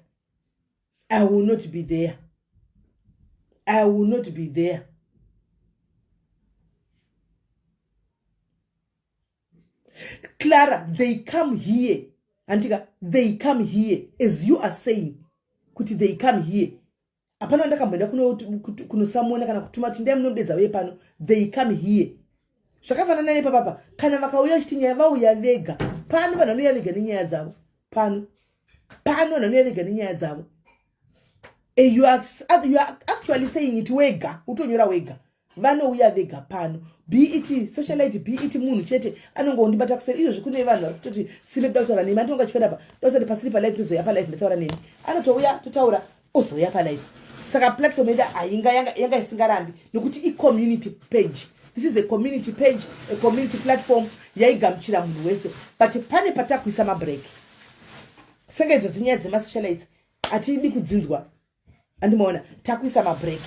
Clara, they come here. Antika, they come here. As you are saying, kuti they come here. Apana ndakamboenda kunosamona kana kutuma tindai munodedza we pano. They come here. Zvakafanana nepapa kana vakauya chitinyaya vauya vega. Pano vanhu vanouya vega nenyaya dzavo. Pano vanouya vega nenyaya dzavo. You are actually saying it wega. Utonyora wega. Vanouya vega pano. Be it socialite, be it munhu chete anongondibata kuseri izvo zvikune vanhu vakutoti sime kutaura nemi andonga chifenda pa ndosati pasiri pa live tozoya pa live ndataura nemi anotouya totaura ozoya pa live saka platform yedu yanga isingarambi nokuti i-community page. This is a community page, a community platform yaigamuchira munhu wese but pane patakuisa mabreak senge idzo dzinyaya dzemasocialites hatidi kudzinzwa andimaona takuisa mabreak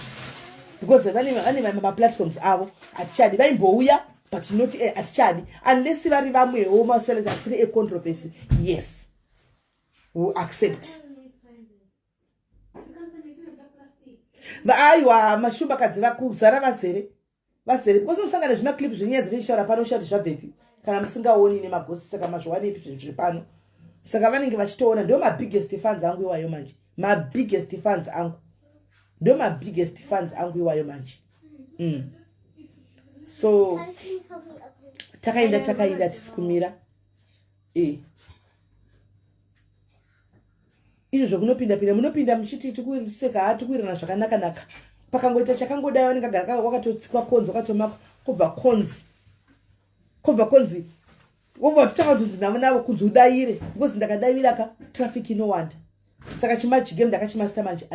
because vane maplatforms avo hatichadi vaimbouya but not hatichadi unless vari vamwewo masocialites asiri econtroversy yes we accept aiwa mashumbakadzi vakuzara vazere because unosangana zvimaclip zvenyaya dzetishaura pano ushati zvabvepi kana musingaoni nemagosi saka mazviwanepi zvinhu zviri pano saka vanenge vachitoona ndo mabiggest fans angu iwayo manje mabiggest fans angu iwayo manje so takaenda tisikumira izvo zvokunopinda munopinda muchiti tikuseka hatikuirana zvakanaka pakangoita chakangodai vanengagara wakatotsikwa konzi wakatomako kobva konzi wobva totanga kuti navo kunzi udaire because ndakadaivira ka traffic inowanda saka chimajigame ndakachimasta manje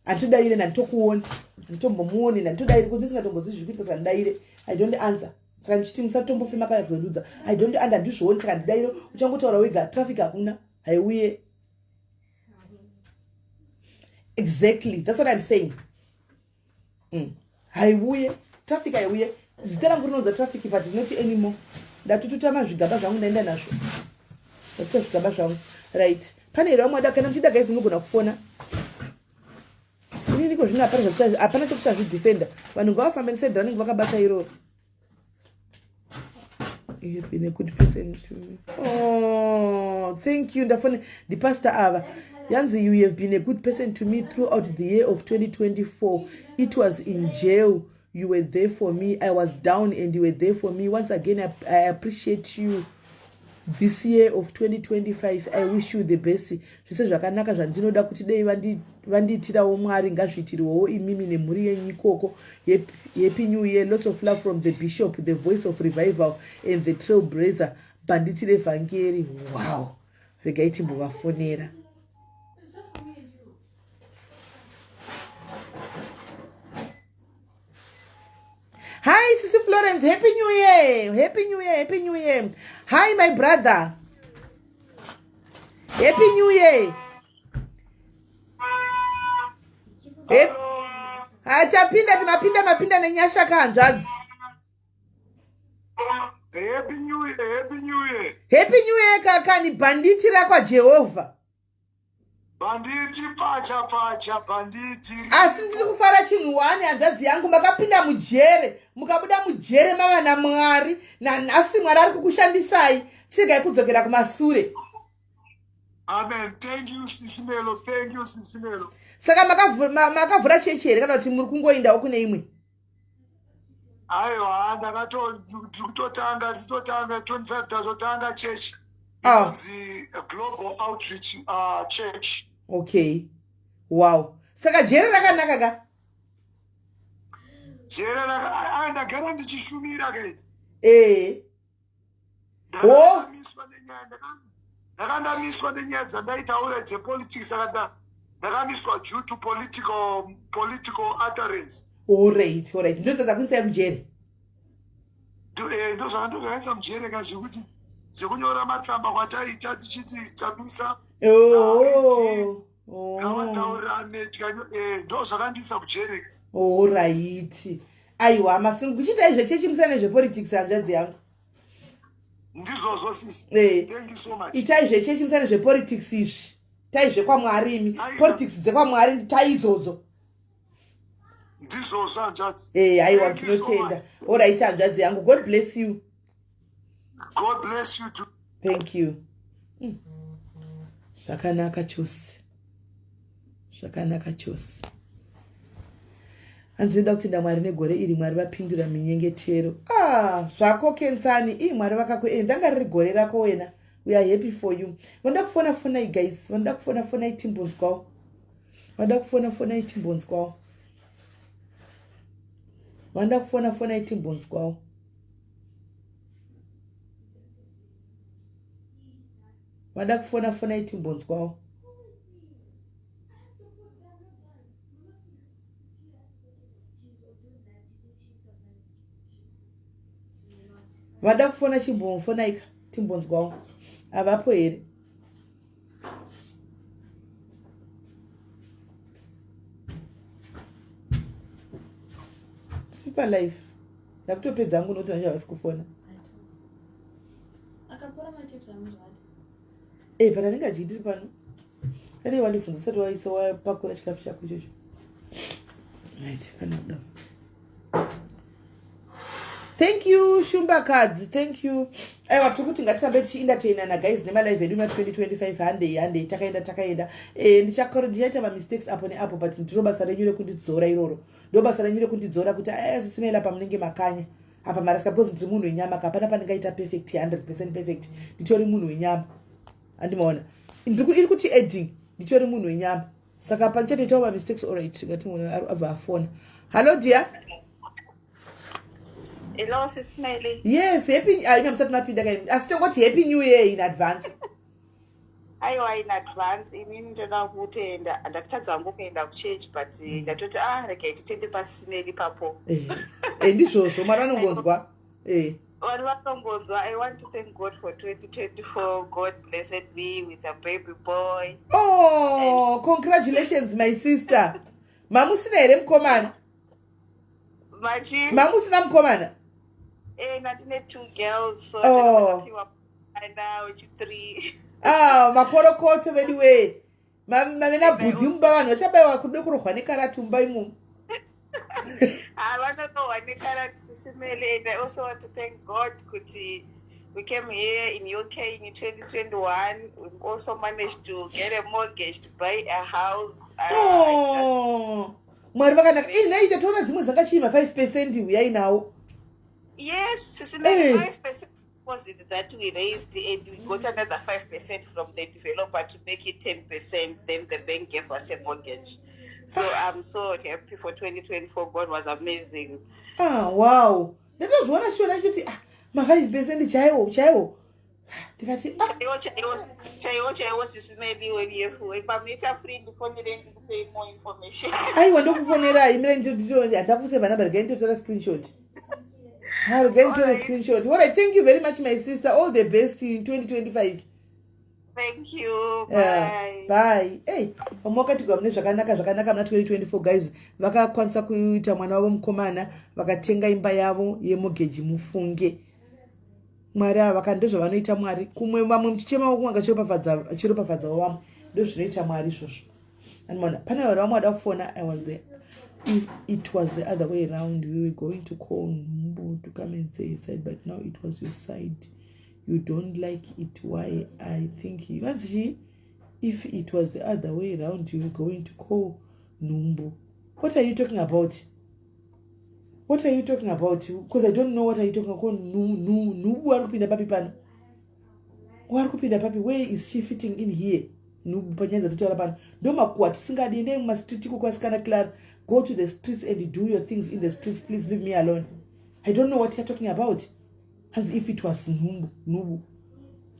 hatidaire nanditokuoni handitombomuoni nanditodaire because ndisingatombozivi zvikuitika saka ndidaire I don't answer saka ndichiti musatombofema kaya kuzondudza I don't under ndizvooni saka ndidaire uchangotaura wega traffic hakuna haiuye exactly that's what I'm saying haiuye traffic haiuye zita rangu rinonza traffic but it's not anymore ndatotama zvigaba zvangu ndaenda nazvo ndatuta zvigaba zvangu right pane here vamwe kana muchida guys munogona kufona ini ndiko zvino hapana chekuchazvidefenda vanhu ngavafambe ndisaidha vanenge vakabata iroro. You've been a good person to me. Oh, thank you. The pastor Ava. Yanzi, you have been a good person to me throughout the year of 2024. It was in jail. You were there for me. I was down and you were there for me. Once again, I appreciate you. This year of 2025, I wish you the best. She says, "Zvakanaka zvandinoda kuti dei vandiitirawo Mwari ngazviitiriwo imimi nemhuri yenyu ikoko. Happy New Year, lots of love from the Bishop, the voice of revival, and the trailblazer, Banditire Vangeri." Wow, regaiti mbovafonera. Hi, Sisi Florence. Happy New Year. Happy New Year. Happy New Year. Hi, my brother. Happy New Year. Mapinda nenyasha kanjadzi. Happy New Year. Happy New Year. Happy New Year kaka, ni banditi rakwa Jehovah. Banditi pacha banditi. Asi ndiri kufara chinhu wani hanzvadzi yangu, makapinda mujere, mukabuda mujere mava naMwari, nanhasi Mwari ari kukushandisai, chiregai kudzokera kumasure. Amen. Thank you, Sisimelo. Thank you, Sisimelo. Saka makavhura chechi here kana kuti muri kungoendawo kune imwe? Aiwa, ndakatotanga 25 tazotanga church. Inonzi Global Outreach Church. Okay. Wow. Saka jere rakanaka ka? Jere rakanaka, ndagara ndichishumira kai. Ndakandamiswa nenyaya dzandaitaura dzepolitics, saka ndakamiswa due to political utterance. Alright. Ndozva kuisai mujere? Ndozvakaisa mujere ka, zvekuti zvekunyora matsamba kwataita tichiti tamisa. Ngavataurane, ndo zvakandisa kujere. Alright. Aiwa, masingu kuchitai zvechechi musana zvepolitics hanzvadzi yangu. Ndizvozvo sisi. Thank you so much. Itai zvechechi musana zvepolitics izvi. Tai zvekwaMwari imi. Politics dzekwaMwari tai idzodzo. Ndizvozvo hanzvadzi. Aiwa, tinotenda. Alright hanzvadzi yangu. God bless you. God bless you too. Thank you. Zvakanaka chose. Zvakanaka chose. Handinoda kutenda Mwari negore iri Mwari vapindura minyengetero. Zvako Kenzani, Mwari vakakuenda. Ndanga riri gore rako wena. We are happy for you. Vanoda kufona guys. Vanoda kufona itimbonzi kwavo. Vanoda kufona itimbonzi kwavo. Vanoda kufona itimbonzi kwavo. Vanoda kufona itimbonzi kwavo. Vada kufona chimbomfona ika timbonzi kwavo. Avapo here. Super life. Ndakutopedza hangu nokuti ndichavasi kufona. Akapora machips amuzvadi. Pana ndingaji ndiri pano. Kane wandibvunza sati waisa wapakura chikafu chako ichocho. Right, kana kuda. Thank you Shumba Cards. Thank you. Aiwa tukuti ngatirambe tichientertainana guys nemalive edu na2025 hande takaenda. Ndichaita mistakes apo neapo but ndiro basa renyu rekundidzora iroro. Ndo basa renyu rekundidzora kuti Sisimela pamunenge makanya. Apa maraska because ndiri munhu wenyama kapana pandingaita perfect 100% perfect. Nditori munhu wenyama. Andimaona. Iri kuti editing nditori munhu wenyama. Saka panchatoitawo mistakes alright ngati munhu abva afona. Hello dear. Hello, Sisimela. Yes, happy. I'm starting my pinda. I still got Happy New Year in advance. Aiwa in advance. Inini ndinoda kutenda. Ndakatadza hangu kuenda kuchurch but ndatoti rega titende paSisimela papo. Ndizvozvo mara anongonzwa. Vanhu vanongonzwa. I want to thank God for 2024. God blessed me with a baby boy. Oh, congratulations my sister. Mamusina here mukomana? Machi? Mamusina mukomana? Natine 2 girls, so now it's 3. Makorokoto anyway. Mavena budi mumba vanhu vachabayiwa kudokorwa nekarati mumba imomo. Vanonohwa nekarati Sisimela, and I also want to thank God kuti we came here in UK in 2021. We also managed to get a mortgage to buy a house. Mwari vakanaka. Naita toona dzimwe dzakachima 5% uyai nawo. Yes, Sisimela, 5% deposit that we raised, and we got another 5% from the developer to make it 10%. Then the bank gave us a mortgage. So I'm so happy for 2024. God was amazing. Wow. That was one I showed. My 5% chaiwo. Chaiwo Sisimela, when I'm free before you then pay more information. I want to phone her. I mean, to do that. That was a number again to tell a screenshot. I'll get to a screenshot. All right, thank you very much, my sister. All the best in 2025. Thank you. Bye. Bye. Hey, wakati kwa zvakanaka mna 2024 guys. Vakakwanisa kuita mwana wavo mukomana, vakatenga imba yavo yemogeji mufunge. Mwari vakandozva vanoita Mwari. Kumwe vamwe mchichema kunga chiropafadza wamwe. Ndo zvinoita Mwari izvozvo. Anmona, pane vanhu vamwe vada kufona. I was there. If it was the other way around, we were going to call Mbu to come and say his side, but now it was your side. You don't like it. Why? I think you see, if it was the other way around, you were going to call Numbu. What are you talking about? What are you talking about? Because I don't know what are you talking about. Nubu warupinda papi pano. Warupinda papi, where is she fitting in here? Nubu panyaza tutola pano. Doma kuat singa diende mastiti kukwasikana Clara. Go to the streets and do your things in the streets. Please leave me alone. I don't know what you're talking about. As if it was Nubu.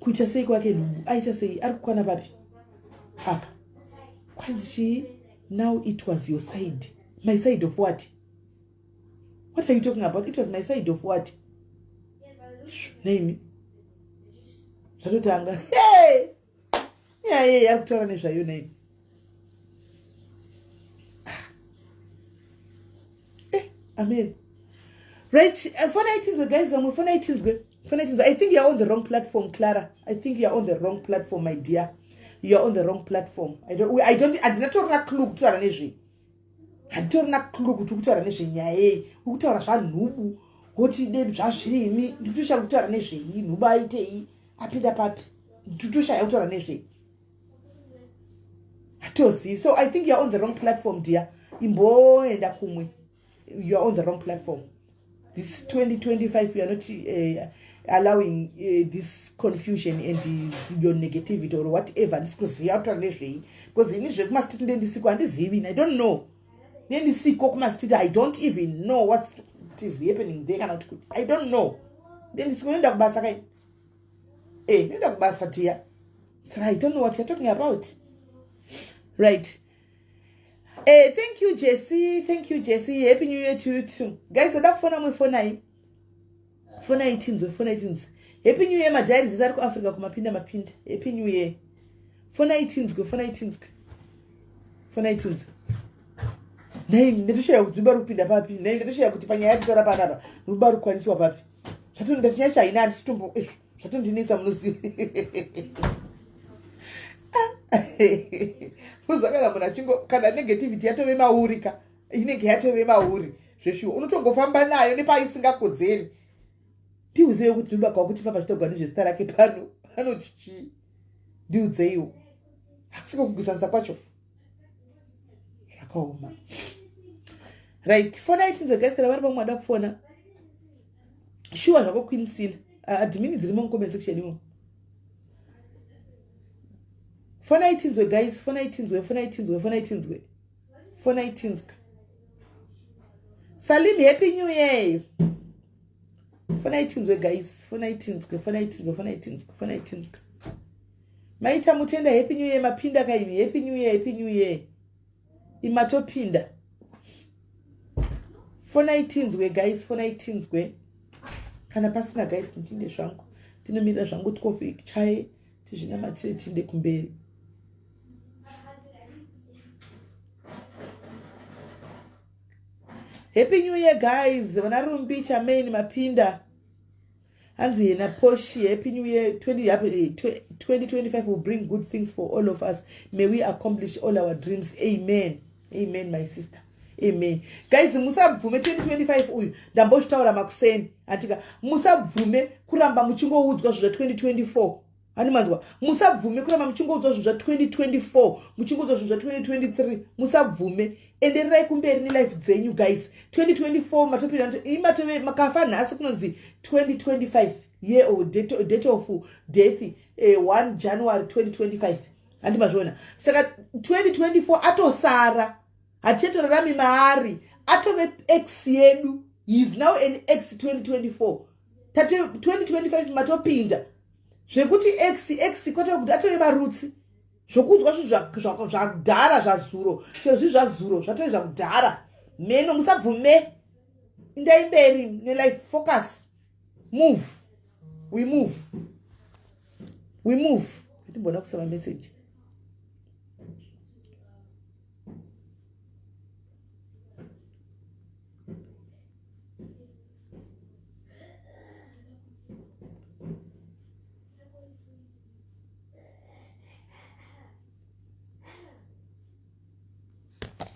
Kucha sei kwake Nubu. Aita sei arikukwana papi. Apa. Kwanzi now it was your side. My side of what? What are you talking about? It was my side of what? Name me. Zvatotanga. Hey! Yeah, arikutora nezvayo name. Amen. Right, for 19s, guys, for 19s. I think you're on the wrong platform, Clara. I think you're on the wrong platform, my dear. You're on the wrong platform. I did not know clue to Araneshi. I don't know clue to Araneshi. Yay, who tell us Nubu? What he did, Jashri, me, to shall to Araneshi, Nubaite, Apida Papi, to shall to Araneshi. So I think you're on the wrong platform, dear. Imbo and Akumwe. You're on the wrong platform. This 2025, you are not allowing this confusion and your negativity or whatever. This because you have to because in must I don't know. I don't even know what is happening there. I don't know. Then it's going to Basaka. So I don't know what you're talking about. Right. Thank you, Jesse. Thank you, Jesse. Happy New Year to you too. Guys, that phone number for 19s. Happy New Year, my dad is out of Africa. Mapinda. Happy New Year. For 19s. Name, netusha kutubaru pinda papi. Name, netusha kutipanya yati tora panaba. Nubaru kwa niswa papi. Shatu ndatinyasha ina stumbo. Shatu ndinisa mnusi. Uzakala muna chingo kana negativity yato wema urika. Inenge yato wema uri. Zveshu unotongofamba nayo nepa isingakodzeri. Ndiuzeyo kuti nuba kwa kuti papa chitogwa nezvesita rake pano. Anoti chi. Ndiuzeyo. Asiko kugusanisa kwacho. Zvakaoma. Right, for 19 guys vari pamwada kufona. Sure zvako Queen Seal. Admin dzirimo comment section imo. For 19 guys, for 19. Salim, happy New Year. For 19 guys, for 19. Maita mutenda happy New Year, mapinda kaimi, happy New Year. Imatopinda. For 19 guys, for 19 kana pasina guys ntinde zvangu. Tinomira zvangu tikofi chai tizvina matire tinde kumberi. Happy New Year, guys. Vanarumbi Chamain Mapinda. Anzi na Poshi. Happy New Year. 2025 will bring good things for all of us. May we accomplish all our dreams. Amen. Amen, my sister. Amen. Guys, musabvume 2025 uyu. Dambosh taura makuseni. Antika. Musabvume kuramba muchingo udzwa zva 2024. Animanzwa. Musabvume kuramba muchingo udzwa zva 2024. Muchingo udzwa zva 2023. Musabvume. Enderai kumberi ni life dzenyu guys. 2024 matopinda imatove makafa nhasi kunonzi 2025 year or date of death 1 January 2025. Andimazvona. Saka 2024 atosara. Achetorarami maari. Atove X yedu. He is now an X 2024. Tate 2025 matopinda. Zvekuti X kwata kuti atove marutsi. Zvokudzwa zvakudhara zvazuro. Chero zvazuro zvatove zvakudhara. Meno musabvume. indai mberi nelife. Focus. Move. We move. We move. Ndibona kusema message.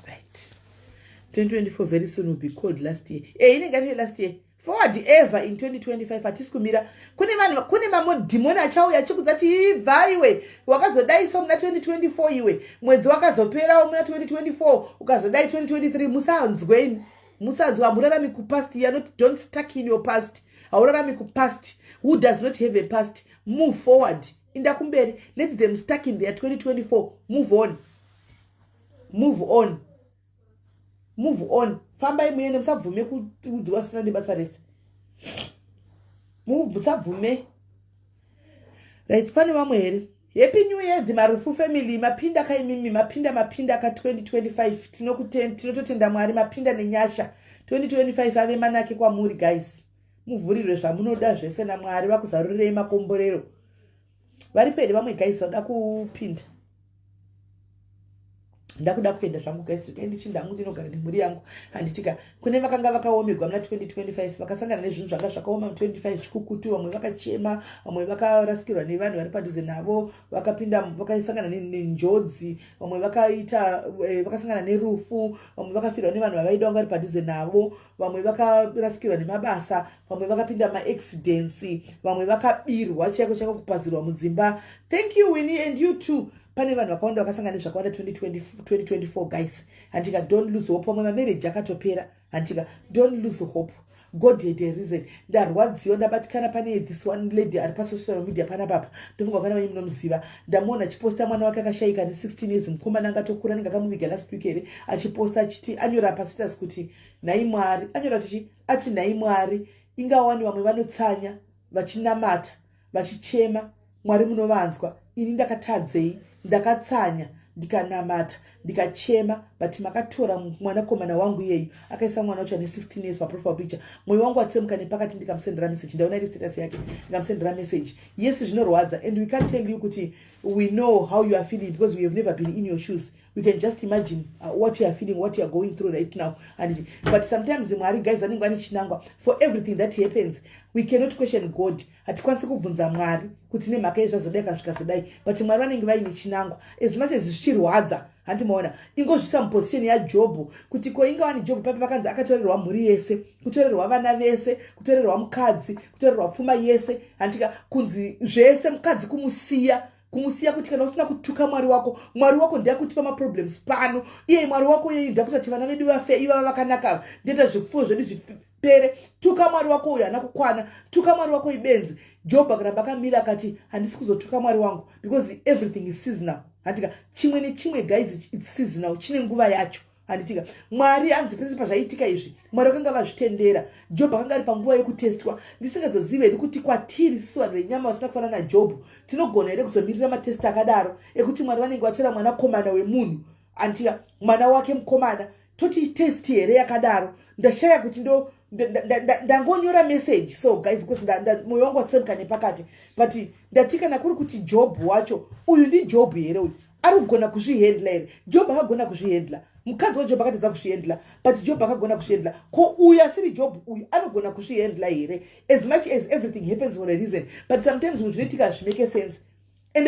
Right. 2024 very soon will be called last year. Inenge last year. Forward ever in 2025 atiskumira kune mamodhimoni achauya chikuzati ibva wakazodai so muna 2024 iwe mwedzi wakazoperawo muna 2024 ukazodai 2023 musanzweni musanzwa murarami kupast. You are not, don't stuck in your past. Aurarami kupast. Who does not have a past? Move forward. Indakumberi, let them stuck in their 2024. Move on. Move on. Move on. Famba imuyene msabvume kudziwa sina nebasa rese. Msabvume. Right, pane vamwe here. Happy New Year, the Marufu family. Mapinda kaimimi, mapinda ka 2025. Tinototenda Mwari mapinda nenyasha. 2025 ave manake kwa muri guys. Muvhurirwe zvamunoda zvese naMwari vakuzarurirei makomborero. Vari pedi vamwe guys vada kupinda. Ndakuda kuenda zvangu guys, ndichindamu ndinogara nemhuri yangu handitika kune vakanga vakaomegwa muna 2025 vakasangana nezvinhu zvanga zvakaoma mu 25 chikukutu, vamwe vakachema, vamwe vakarasikirwa nevanhu vari padhuze navo, vakapinda vakasangana nenjodzi, vamwe vakasangana nerufu, vamwe vakafirwa nevanhu vavaida vanga vari padhuze navo, vamwe vakarasikirwa nemabasa, vamwe vakapinda maaccidents, vamwe vakabirwa chaiko kupazirwa mudzimba. Thank you Winnie and you too. Pane vanhu vakawanda vakasangana zvakawanda 2024 guys. Handika don't lose hope. Pamwe marriage akatopera. Handika don't lose hope. God had a reason. Ndarwadziwa ndabatikana pane this one lady ari pasocial media pana papa. Ndofunga kana vanyu munomuziva. Ndamuona achiposta mwana wake akashaika ne 16 years, mukomana angatokura ndingakamuviga last week here. Achiposta achiti anyora pastatus kuti nai Mwari. Anyora ati nai Mwari. Ingawani vamwe vanotsanya vachinamata, vachichema, Mwari munovanzwa. Ini ndakatadzei, ndakatsanya, ndikanamata, ndikachema, but makatora mwanakomana wangu yeyu akaisa mwana wacho ane 16 years pa profile picture. Mwoyo wangu watsemuka nepakati ndikamusendera message. Ndaona iri status yake, ndikamusendera message. Yes, zvinorwadza, and we can't tell you kuti we know how you are feeling because we have never been in your shoes. We can just imagine what you are feeling, what you are going through right now. But sometimes Mwari guys vanenge vane chinangwa for everything that happens. We cannot question God. Hatikwanisi kubvunza Mwari kuti nemhaka yezvazodai kana zvikazodai, but Mwari vanenge vaine chinangwa. As much as zvichirwadza, handimaona ingozvisa muposition yaJobhu kuti ko ingawani Jobhu papa vakanzi akatorerwa mhuri yese, kutorerwa vana vese, kutorerwa mukadzi, kutorerwa pfuma yese, handika kunzi zvese mukadzi kumusiya kuti kana usina kutuka Mwari wako ndiye kutipa ma problems pano. Iye Mwari wako yeye ndakuti ati vana vedu vafe iva vakanaka, ndenda zvipfuwo zvedu zvipere. Tuka Mwari wako uyu hana kukwana, tuka Mwari wako ibenzi. Job akaramba akamira akati handisi kuzotuka Mwari wangu because everything is seasonal. Handika chimwe nechimwe guys it's seasonal, chine nguva yacho. Handitika Mwari anzi pese pazvaitika izvi Mwari vakanga vazvitendera. Job akanga ari panguva yekutestwa. Ndisingazozive kuti kwatiri susu vanhu venyama vasina kufanana naJobhu tinogona here kuzomirira matesti akadaro ekuti Mwari vanenge vatora mwanakomana wemunhu, handika mwana wake mukomana, toti testi here yakadaro. Ndashaya kuti ndangonyora message. So guys, because mwoyo wangu watsemuka nepakati, but ndatika nakuri kuti Jobhu wacho uyu ndi Jobhu here uyu ari kugona kuzvihendla here. Jobhu akagona kuzvihendla, mukadzi waJobhu akatadza kuzvihendla, but Jobhu akagona kuzvihendla. Ko uyu asiri Jobhu uyu anogona kuzvihendla here. As much as everything happens for a reason, but sometimes when zvinoitika zvimake sense. And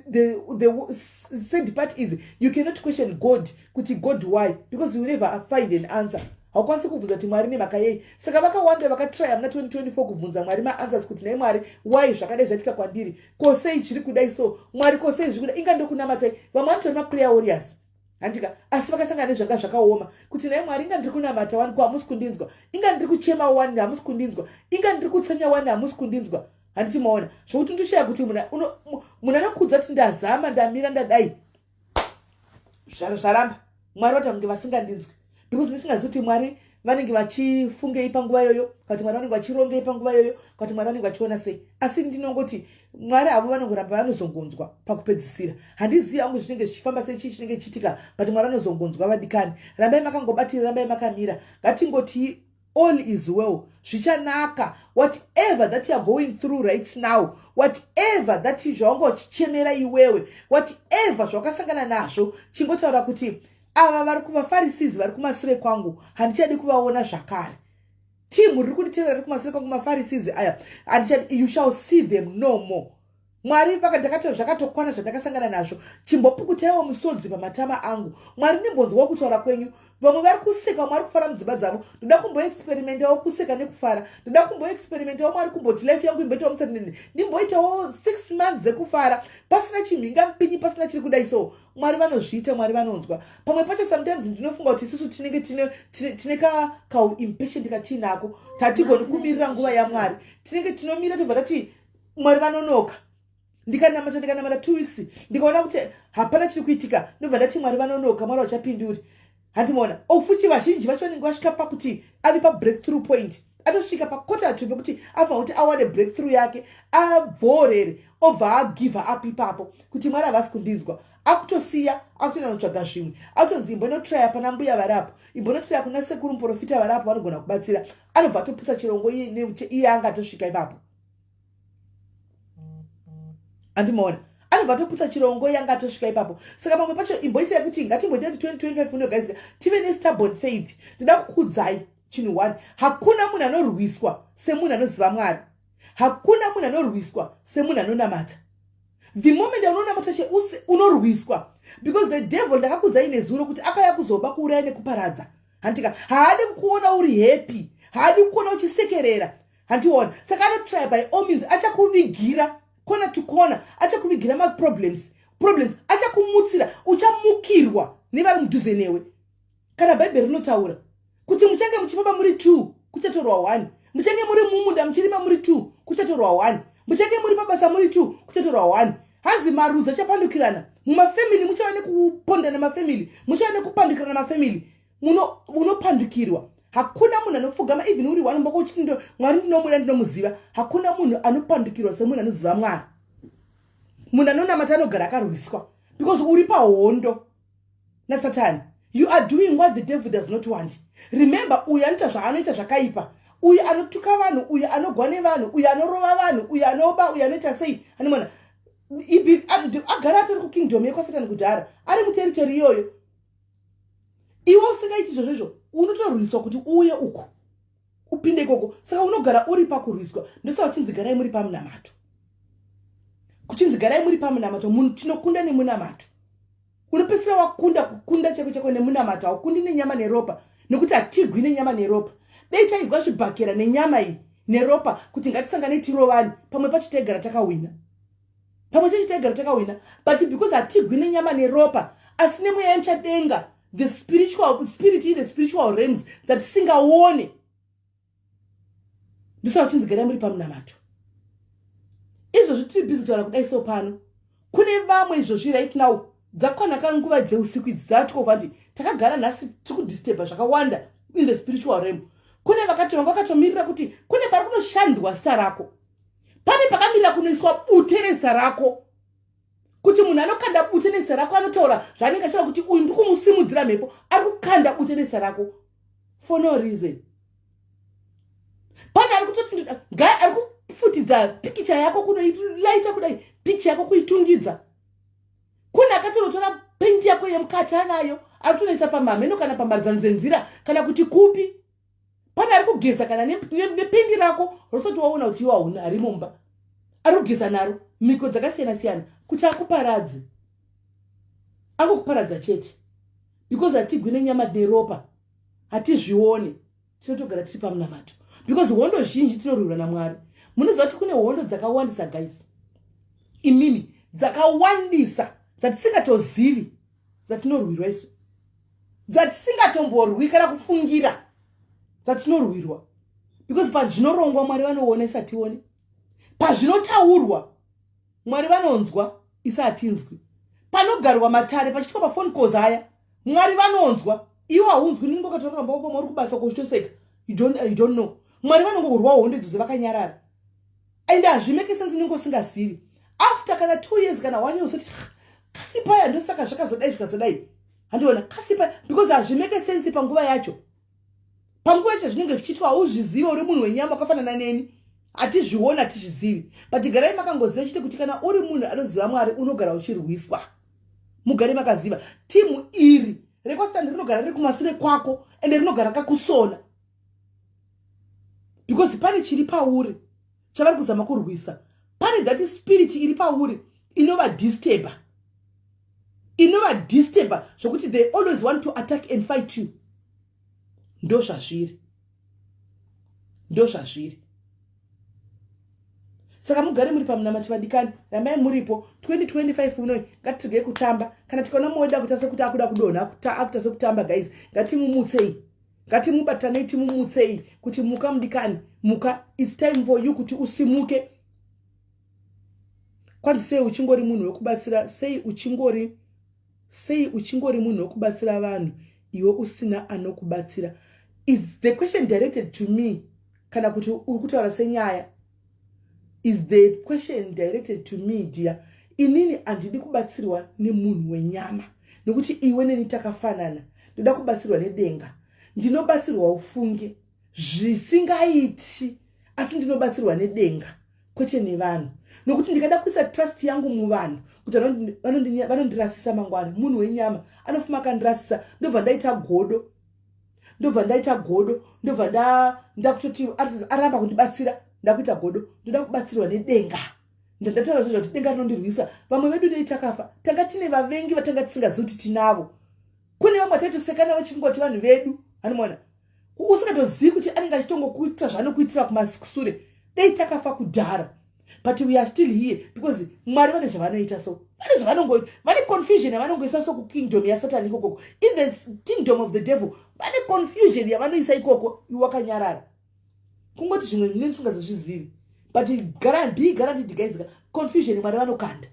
the sad part is you cannot question God kuti God why, because you will never find an answer. Haukwanisi kubvunza kuti Mwari nemhaka yei. Saka vakawanda vakatry muna 2024 kubvunza Mwari maanswers kuti nai Mwari why zvakadai zvatika kwandiri, ko sei chiri kudai so, Mwari ko sei zviri kudai. Inga ndokunamatai vamwe vanotori maprayer warriors, handika asi vakasangana nezvanga zvakaoma kuti nai Mwari inga ndiri kunamata wani ko hamusi kundinzwa, inga ndiri kuchema wani hamusi kundinzva, inga ndiri kutsanya wani hamusi kundinzwa. Handichimaona zvokuti ndoshaya kuti munhu anokudza kuti ndazama ndamira ndadai zvaramba Mwari vati vange vasingandinzwi, because ndisingazivi kuti Mwari vanenge vachifungei panguva yoyo, kuti Mwari vanenge vachirongei panguva yoyo, kuti Mwari vanenge vachiona sei. Asi ndinongoti Mwari avo vanongoramba vanozongonzwa pakupedzisira. Handizivi hangu zvinenge zvichifamba sei chinenge chichitika, but Mwari vanozongonzwa vadikani. Rambai makangobatira, rambai makamira. Ngatingoti all is well. Zvichanaka. Whatever that you are going through right now, whatever that zvaunga uchichemera iwewe, whatever zvakasangana nazvo, chingotaura kuti ava vari kuvaFarisees vari kumashure kwangu handichadi kuvaona zvakare. Timu riri kunditevera riri kumashure kwangu maFarisees aya, you shall see them no more. Mwari pakandakati zvakatokwana zvandakasangana nazvo, chimbopukutaiwo musodzi pamatama angu. Mwari ndimbonzwa kutaura kwenyu. Vamwe vari kuseka, Mwari kufara mudzimba dzavo. Ndoda kumboexperimentawo kuseka nekufara. Ndoda kumboexperimentawo Mwari kumboti life yangu imboitawo mutsatendende. Ndimboitawo 6 months dzekufara pasina chimhinga mpinyi, pasina chiri kudai so. Mwari vanozviita, Mwari vanonzwa. Pamwe pacho sometimes ndinofunga kuti isusu tinenge tine ka impatient katinako tatigoni kumirira nguva yaMwari. Tinenge tinomira tobva tati Mwari vanonoka. Ndikanamata 2 weeks ndikaona kuti hapana chiri kuitika, ndobva ndati Mwari vanonoka, Mwari vachapinduri. Handimona ofuchi vazhinji vacho vanenge vasvika pakuti ave breakthrough point, atosvika pakota tu pekuti abva kuti awane breakthrough yake, abvorere obva agive up ipapo kuti Mwari havasi kundinzwa, akutosiya akutoenda kutsvaga zvimwe, akutonzi imbonotraya pana mbuya variapo, imbonotraya kuna sekuru muprofita variapo vanogona kubatsira. Anobva atoputsa chirongo iye anga atosvika ipapo. Andimona anobva atoputsa chirongo yanga atosvika ipapo. Saka pamwe pacho imboitai kuti ngatimboita 2025 unogadzika tive nestubborn faith. Ndoda kukudzai chinhu 1, hakuna munhu anorwiswa semunhu anoziva Mwari. Hakuna munhu anorwiswa semunhu anonamata. The moment unonamata unorwiswa, because the devil ndakakudzai nezuro kuti akauya kuzoba kuuraya nekuparadza. Handika haadi kuona uri happy, haadi kuona uchisekerera. Handiona saka anotry by all means achakuvigira kona to kona, achakuvigira ma problems achakumutsira, uchamukirwa nevari mudhuze newe. Kana Bhaibheri rinotaura kuti muchange muchifamba muri 2 kuchatorwa 1, muchange muri mumunda muchirima muri 2 kuchatorwa 1, muchange muri pabasa muri 2 kuchatorwa 1. Hanzi marudzi achapandukirana mumafamily, muchava nekupondana mafamily, muchava nekupandukirana mafamily, munopandukirwa. Hakuna munhu anopfugama even uri 1 mboko uchindo Mwari ndinomuda ndinomuziva. Hakuna munhu anopandukirwa semunhu anoziva Mwari. Munhu anonamata anogara akarwiswa because uri pahondo naSatani. You are doing what the devil does not want. Remember, uyu anoita zvaanoita zvakaipa, uyu anotuka vanhu, uyu anogwa nevanhu, uyu anorova vanhu, uyu anoba, uyu anoita sei. Hanimona agara atori kukingdom yekwaSatani kudhara, ari muteritori iyoyo. Iwe usingaiti izvozvo unotorwiswa kuti uye uku upinde ikoko. Saka unogara uri pakurwiswa. Ndosaka uchinzi garai muri pamunamato. Kuchinzi garai muri pamunamato, munhu tinokunda nemunamato. Unopesera wakunda kukunda chako nemunamato, haukundi nenyama neropa, nekuti hatigwi nenyama neropa. Dai taigwa zvibhakera nenyama iyi neropa kuti ngatisangane tirovani, pamwe pacho taigara takawina. Pamwe pacho taigara takawina, but because hatigwi nenyama neropa, asi nemweya yemuchadenga, the spiritual realms that singaone. Ndosaka uchinzi garai muri pamunamato. Izvozvi tiri busy kutaura kudai so pano. Kune vamwe izvozvi right now dzakwana kanguva dzeusiku idzi dzatova kuti takagara nhasi tikudisturba zvakawanda in the spiritual realm. Kune vakati vanga vakatomirira kuti kune pari kunoshandwa zita rako, pane pakamirira kunoiswa bute nezita rako, kuti munhu anokanda bute nezita rako anotaura zvanenge achira kuti uyu ndiri kumusimudzira mhepo, ari kukanda bute nezita rako for no reason. Pane ari kutoti ari kufutidza pikicha yako kunoilaita kudai, pikicha yako kuitungidza. Kuna akatotora pendi yako yemukati anayo ari kutoisa pamameno kana pamharadzano dzenzira kana kuti kupi. Pane ari kugeza kana nependi rako rosoti waona kuti hauna ari mumba, ari kugeza naro miko dzakasiyana siyana kuti akuparadze. Angokuparadza chete because hatigwi nenyama neropa, hatizvione, tinotogara tiri pamunamato because hondo zhinji tinorwirwa naMwari. Munoziva kuti kune hondo dzakawandisa guys, imimi dzakawandisa dzatisingatozivi dzatinorwirwa isu, dzatisingatomborwi kana kufungira dzatinorwirwa, because pazvinorongwa Mwari vanoona isa hationi, pazvinotaurwa Mwari vanonzwa isa hatinzwi, panogarwa matare pachitwa pafoni calls aya Mwari vanonzwa iwe haunzwi. Ningi wakatotora mboko muri kubasa kuchitoseka, you don't know. Mwari vanongorwa hondo idzodzo vakanyarara, and hazvimeke sense ningi usingazivi. After kana 2 years kana 1 year usati kasipaya ndosaka zvakazodai zvikazodai, handiona kasipaya because hazvimeke sense panguva yacho. panguva yacho zvinenge zvichiitwa hauzviziva uri munhu wenyama wakafanana neni, hatizviona hatizvizivi. But garai makangoziva chete kuti kana uri munhu anoziva Mwari unogara uchirwiswa. Mugare makaziva timu iri rekwasitani rinogara riri kumashure kwako ende rinogara kakusona, because pane chiri pauri chavari kuzama kurwisa. Pane that spirit iri pauri inova disturber zvokuti they always want to attack and fight you. Ndo zvazviri. Saka mugare muri pamunamati vadikani, ramai muripo 2025 unoi ngatiregei kutamba. Kana tikaona moda kutasa kuti akuda kudonha akutasa kutamba guys, ngatimumutsei, ngatimubatanei timumutsei kuti muka mudikani, muka, it's time for you kuti usimuke. Kwati sei uchingori munhu wekubatsira, sei uchingori munhu wekubatsira vanhu iwe usina anokubatsira. Is the question directed to me kana kuti uri kutaura senyaya? Is the question directed to me dear? Inini handidi kubatsirwa nemunhu wenyama nekuti iwe neni takafanana. Ndoda kubatsirwa nedenga. Ndinobatsirwa ufunge zvisingaiti, asi ndinobatsirwa nedenga kwete nevanhu. Nokuti ndikada kuisa trust yangu muvanhu kuti vanondirasisa mangwana, munhu wenyama anofuma akandirasisa, ndobva ndaita godo, ndobva ndakutoti aramba kundibatsira, ndakuita godo. Ndoda kubatsirwa nedenga. Ndataura zvozvo kuti denga rinondirwisa. Vamwe vedu dei takafa, tanga tine vavengi vatanga tisingazivi kuti tinavo. Kune vamwe taitosekana vachingoti vanhu vedu, hanomona, usingatozivi kuti anenge achitongokuitira zvaanokuitira kumasure, dei takafa kudhara. But we are still here because Mwari vane zvavanoita so. Vane confusion yavanongoisa so kukingdom yaSatani ikoko. In the kingdom of the devil, vane confusion yavanoisa ikoko, iwakanyarara. Kungoti zvimwe zvine musingazozvizivi. But guaranteed guys, confusion Mwari vanokanda.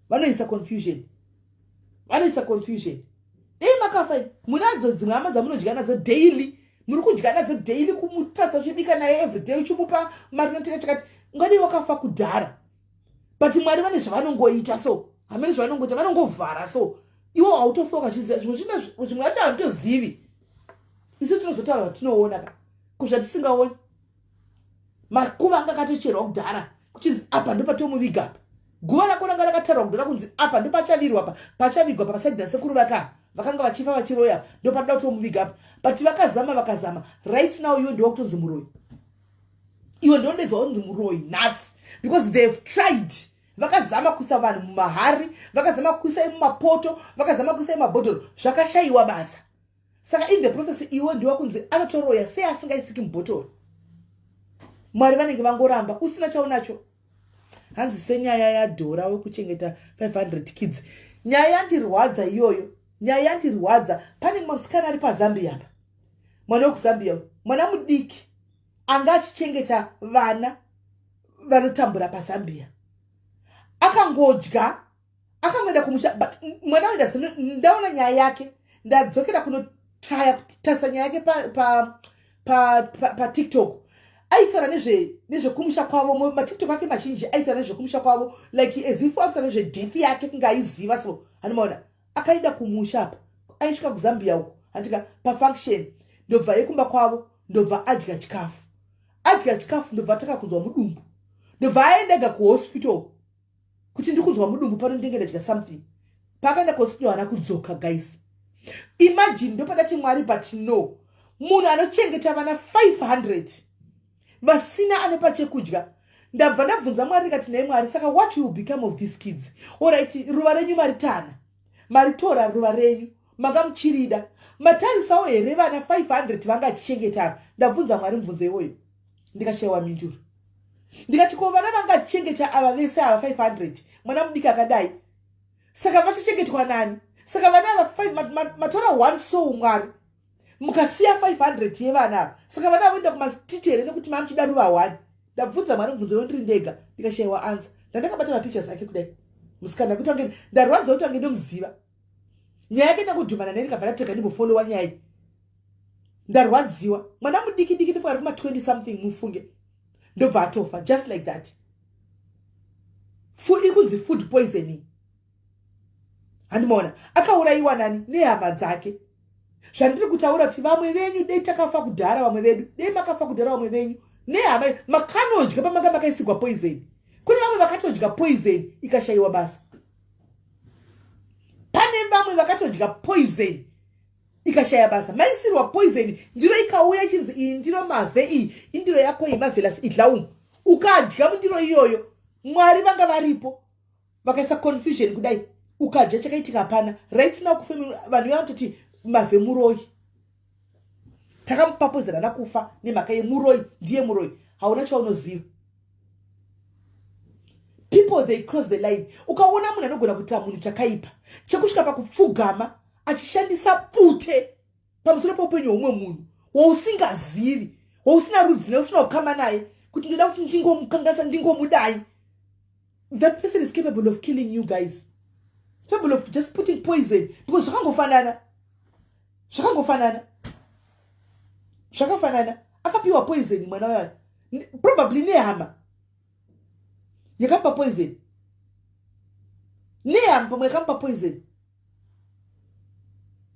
Vanoisa confusion. Dei makafa, munadzo dzimwe hama dzamunodya nadzo daily. Muri kudya nadzo daily kumutrasa zvibika naye every day uchimupa mari unoteka chakati. Ngadi wakafa kudhara. But Mwari vane zvavanongoita so. Hamene zvavanongoita vanongovhara so. Iwo hautofoka zviziva zvimwe zvacho hautozivi. Isu tinozotaura tinoona ka. Kuzvatisingaoni. Makuva anga katocherwa kudhara kuchinzi apa ndo patomuviga apa. Guva rako ranga rakatarwa kudhara kunzi apa ndo pachavirwa apa, pachavigwa apa pasaidi nasekuru vakanga vachifa vachiroya ndo padoda kutomuviga apa. But vakazama. Right now iwe ndiwe kutonzi muroyi. Iwe ndodedzwa unzi muroyi nhasi, because they've tried. Vakazama kuisa vanhu mumahari, vakazama kuisa mumapoto, vakazama kuisa mumabhodhoro, zvakashayiwa basa. Saka in the process iwe ndiwe kunzi anotoroya sei asingaisiki mubhotoro. Mwari vanenge vangoramba usina chaunacho. Hanzi senyaya yadhora wekuchengeta 500 kids. Nyaya yandirwadza iyoyo. Pane musikana ari paZambia apa. Mwana wekuZambia, mwana mudiki anga achichengeta vana vanotambura paZambia. Akangodya, akangoenda kumusha, but mwana uyu ndaona nyaya yake, ndadzokera kunotraya kutarisa nyaya yake pa TikTok. Aitaura nezvekumusha kwavo, maTikTok ake mazhinji aitaura nezvekumusha kwavo, like as if aitaura nezvedeath yake kungaiziva so. Hanomona, akaenda kumusha apa, aisvika kuZambia uko, andika pafunction, ndobva yekumba kwavo, ndobva adya chikafu. Ndobva takakuzwa mudumbu. Ndobva aendega kuhospital. Kuti ndikuzwa mudumbu pano ndenge ndadya something. Pakaenda kuhospital hana kudzoka guys. Imagine ndopadati Mwari but no. Munhu anochengeta vana 500. Vasina anopa chekudya. Ndabva ndabvunza Mwari ndikati naye Mwari, saka what will become of these kids? Alright, ruva renyu maritana. Maritora ruva renyu. Magamuchirida. Matarisawo here vana 500 vangachichengeta. Ndabvunza Mwari mubvunzo iwoyo. Ndikashayiwa minduru. Ndikati ko vana vangachichengeta ava vese ava 500. Mwana mudiki akadai. Saka vachichengetwa nani? Saka vana ava 5 matora 1 soul Mwari. Mukasiya 500 yevana ava. Saka vana voenda kumastichere nekuti mamuchida ruva 1. Ndabvunza Mwari mubvunzo yondiri ndega. Ndikashayiwa answer. Ndakabata mapictures ake kudai. Musikana kuti wange ndarwadza kuti wange ndomuziva. Nyaya yake ndakudhumana naye ndikabva ndatega ndimbofollowa nyaya iyi. Ndarwadziwa. Mwana mudiki ndifunga ari kuma 20 something mufunge. Ndobva atofa just like that. Ikunzi food poisoning. Handimona akaurayiwa nani nehama dzake. zvandiri kutaura kuti vamwe venyu dei takafa kudhara vamwe vedu dei makafa kudhara vamwe venyu nehama makanodya pamanga makaisigwa poison. Kune vamwe vakatodya poison ikashayiwa basa. Pane vamwe vakatodya poison ikashaya basa. Maisirwa poison ndiro ikauya ichinzi iyi ndiro mavhe iyi indiro yako yemavelasi idlaum. Ukadya mundiro iyoyo Mwari vanga varipo vakaisa confusion kudai ukadya chakaitika hapana. Right now vanhu vanototi mavhe muroi. Takamupapozera nakufa nemhaka yemuroi ndiye muroi. Hauna chaunoziva. People they cross the line. Ukaona munhu anogona kuita munhu chakaipa chekusvika pakupfugama achishandisa bute pamusoro poupenyu hwumwe munhu wausingazivi wausina rudzi neusina kukama naye kuti ndoda kuti ndingomukangasa ndingomudai. That person is capable of killing you guys. It's capable of just putting poison because zvakafanana akapiwa poison mwana wayo probably nehama yakapa poison nehama pamwe yakampa poison.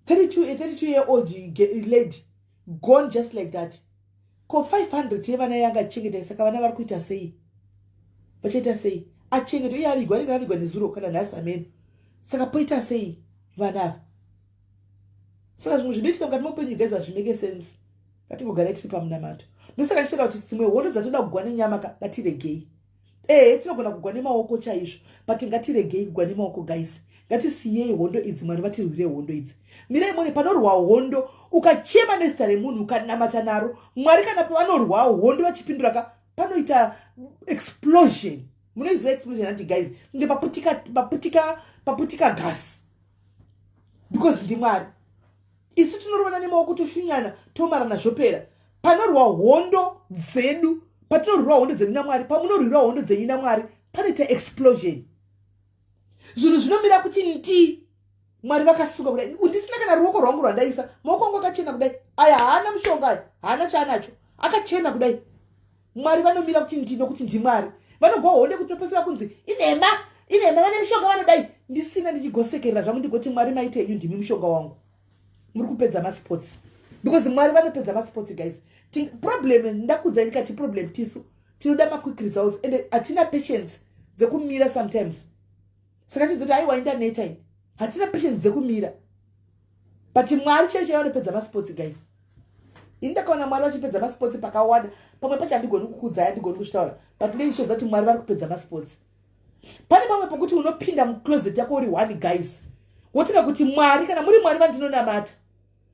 32-year-old lady gone just like that. Ko 500 yevana yanga chengeta saka vana vari kuita sei vachaita sei achengeta iye avigwa nezuro kana nhasi ameno saka poita sei vana. Saka zvimwe zvinoitika mukati meupenyu guys hazvimeke sense. Ngatingogara tiri pamunamato. Ndosaka ndichitaura kuti dzimwe hondo dzatoda kugwa nenyama ngatiregei. Tinogona kugwa nemaoko chaizvo but ngatiregei kugwa nemaoko guys. Ngatisiyei hondo idzi Mwari vatirwire hondo idzi. Mirai mone panorwa hondo ukachema nezita remunhu ukanamata naro Mwari kana pavanorwa hondo vachipindura panoita explosion. Munoiziva explosion anti guys nge paputika gas because ndi Mwari. Isu tinoroona nemaoko toshunyana tomarana zvopera. Panorwa hondo dzedu patinorwa hondo dzenyu naMwari pamunorwira hondo dzenyu naMwari panoita explosion. Zvinhu zvinomira kuti ndi Mwari vakasunga kudai. Ndisina kana ruoko rwangu rwandaisa maoko angu akachena kudai aya haana mushonga aya haana chaanacho akachena kudai. Mwari vanomira kuti ndi nokuti ndi Mwari. Vanogwa hondo kuti topesera kunzi inema vane mushonga vanodai. Ndisina ndichigosekerera zvangu ndigoti Mwari maite henyu ndimi mushonga wangu. Muri kupedza masports because Mwari vanopedza masports guys. Problem ndakudza ndikati problem tisu tinoda quick results and hatina patience dzekumira sometimes. Saka chizoti aiwa internet ai hatina patience dzekumira but Mwari chaicho vanopedza masports guys. Indakaona Mwari vachipedza masports pakawanda pamwe pacho handigoni kukudza handigoni kushtaura but ndeicho zati Mwari vari kupedza masports. Pane pamwe pokuti unopinda mucloset yako uri one guys wotika kuti Mwari kana muri Mwari vandinonamata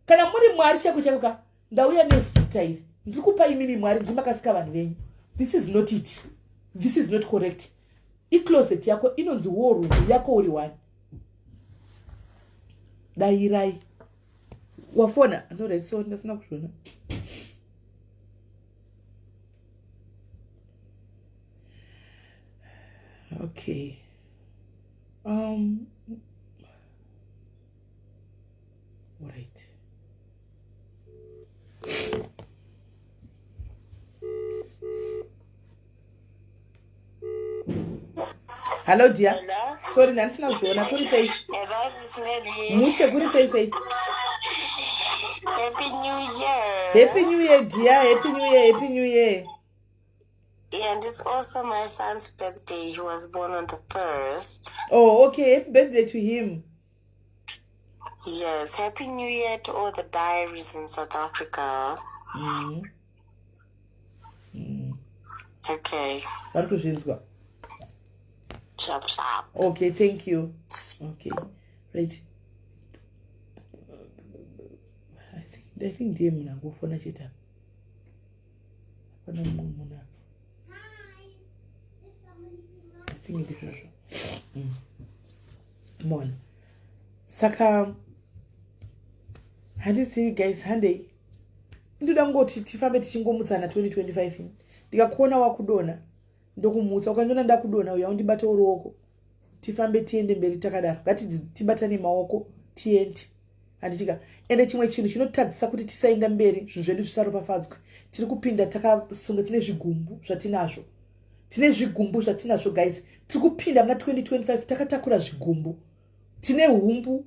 kana muri Mwari chako ndauya nezita iri ndikupa imimi Mwari ndimakasika vanhu venyu. This is not it. This is not correct. Icloset yako inonzi war room yako uri one. Dairai wafona no so ndasina kushona. Okay. All right. Hello dear. Hello? Sorry nansina kushona kuri sei. That's Nelly. Mushe kuri sei. Happy New Year. Happy New Year dear. Happy New Year. Happy New Year. Yeah, and it's also my son's birthday. He was born on the 1st. Oh, okay. Happy birthday to him. Yes, Happy New Year to all the diaries in South Africa. Okay. Sharp. Okay, thank you. Okay, right. I think dear Muna go for Nachita. I think it is. Come on. Saka. Handi see you guys Sunday. Ndoda ngoti tifambe tichingomutsana 2025 ndikakuona wakudona ndokumutsa ukandiona ndakudona uya undibata uruoko tifambe tiende mberi takadaro tibatane maoko tiende handitika ende chimwe chinhu chinotadzisa kuti tisaenda mberi zvinhu zvedu zvisaropafadzwe tiri kupinda takasunga tine zvigumbu zvatinazvo guys tiri kupinda muna 2025 takatakura zvigumbu tine humbu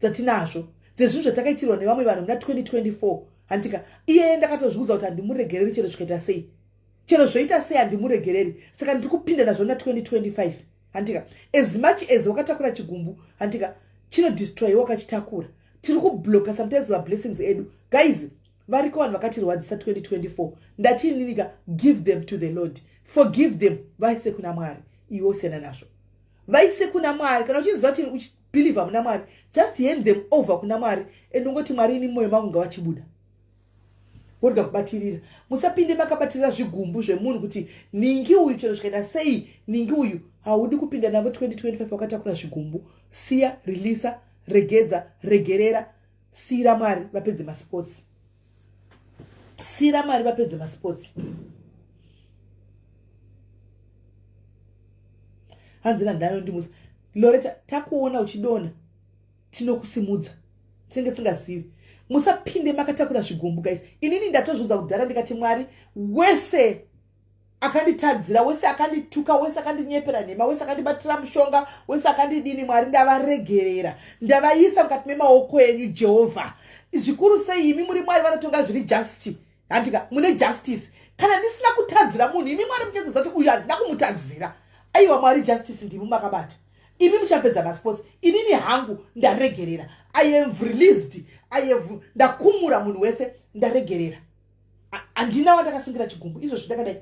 dzatinazvo dzezvinhu zvatakaitirwa nevamwe vanhu muna 2024 handika iye ndakatozviudza kuti handimuregereri chero zvikaita sei, chero zvoita sei handimuregereri. Saka ndiri kupinda nazvo na 2025 handika. As much as wakatakura chigumbu handika chinodestroy wakachitakura. Tiri kubloka sometimes our blessings edu. Guys, variko vanhu vakatirwadzisa 2024 ndachininika, give them to the Lord, forgive them, vaise kuna Mwari. Iwo usiyana nazvo, vaise kuna Mwari. Kana uchiziva kuti uchibhiliva muna Mwari, just hand them over kuna Mwari and ungoti Mwari ini mwoyo mangu ngawachibuda. Worga kubatirira, musapinde makabatirira zvigumbu zvemunhu kuti ningi uyu chero zvikaita sei, ningi uyu haudi kupinda navo 2025 wakatakura zvigumbu. Siya, releasa, regedza, regerera, siyira Mwari vapedze masports. Siyira Mwari vapedze masports. Hanzina ndano ndimusa Loretta, takuona uchidona tinokusimudza tinge tingazivi. Musapinde makatakura zvigumbu guys. Inini ndatozvudza kudhara ndikati Mwari wese akanditadzira, wese akandituka, wese akandinyepera nhema, wese akandibatira mushonga, wese akandidini, Mwari ndavaregerera, ndavaisa mukati memaoko enyu Jehovha. Zvikuru sei imi muri Mwari vanotonga zviri justi handika, mune justice. Kana ndisina kutadzira munhu imi Mwari muchedza kuti uyu handina kumutadzira, aiwa Mwari justice ndimi makabata. Imi muchapedza masports, inini hangu ndaregerera. I am released, ndakumura munhu wese ndaregerera. Andina wandakasungira chigumbu izvo zvitakadai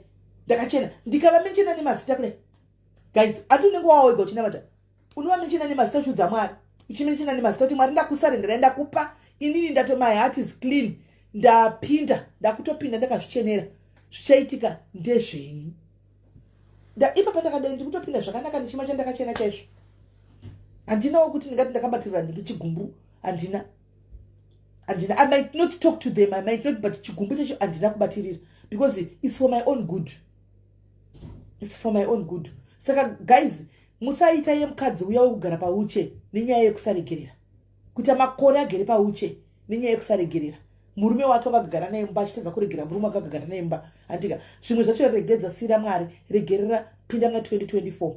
ndakachena ndikava menchena nemazita kudai. Guys, atunenge wawega uchinamata unova menchena nemazita uchudza Mwari, uchimenchena nemazita kuti Mwari ndakusarendera, ndakupa inini ndato my heart is clean, ndapinda ndakutopinda ndakazvichenera, zvichaitika ndezvenyu. Ipa pandakadai ndikutopinda zvakanaka ndichima chandakachena chaizvo. Handinawo kuti ndingati ndakabatirira ndichigumbu, handina. I might not talk to them, I might not, but chigumbu chacho handina kubatirira because it's for my own good. It's for my own good. Saka guys, musaita yemukadzi uya wekugara pauche nenyaya yekusaregerera, kuti makore agere pauche nenyaya yekusaregerera. Murume wake vakagara naye mumba achitadza kuregerera murume wake akagara naye mumba handika. Zvimwe zvacho regedza, siyira Mwari, regerera, pinda muna 2024.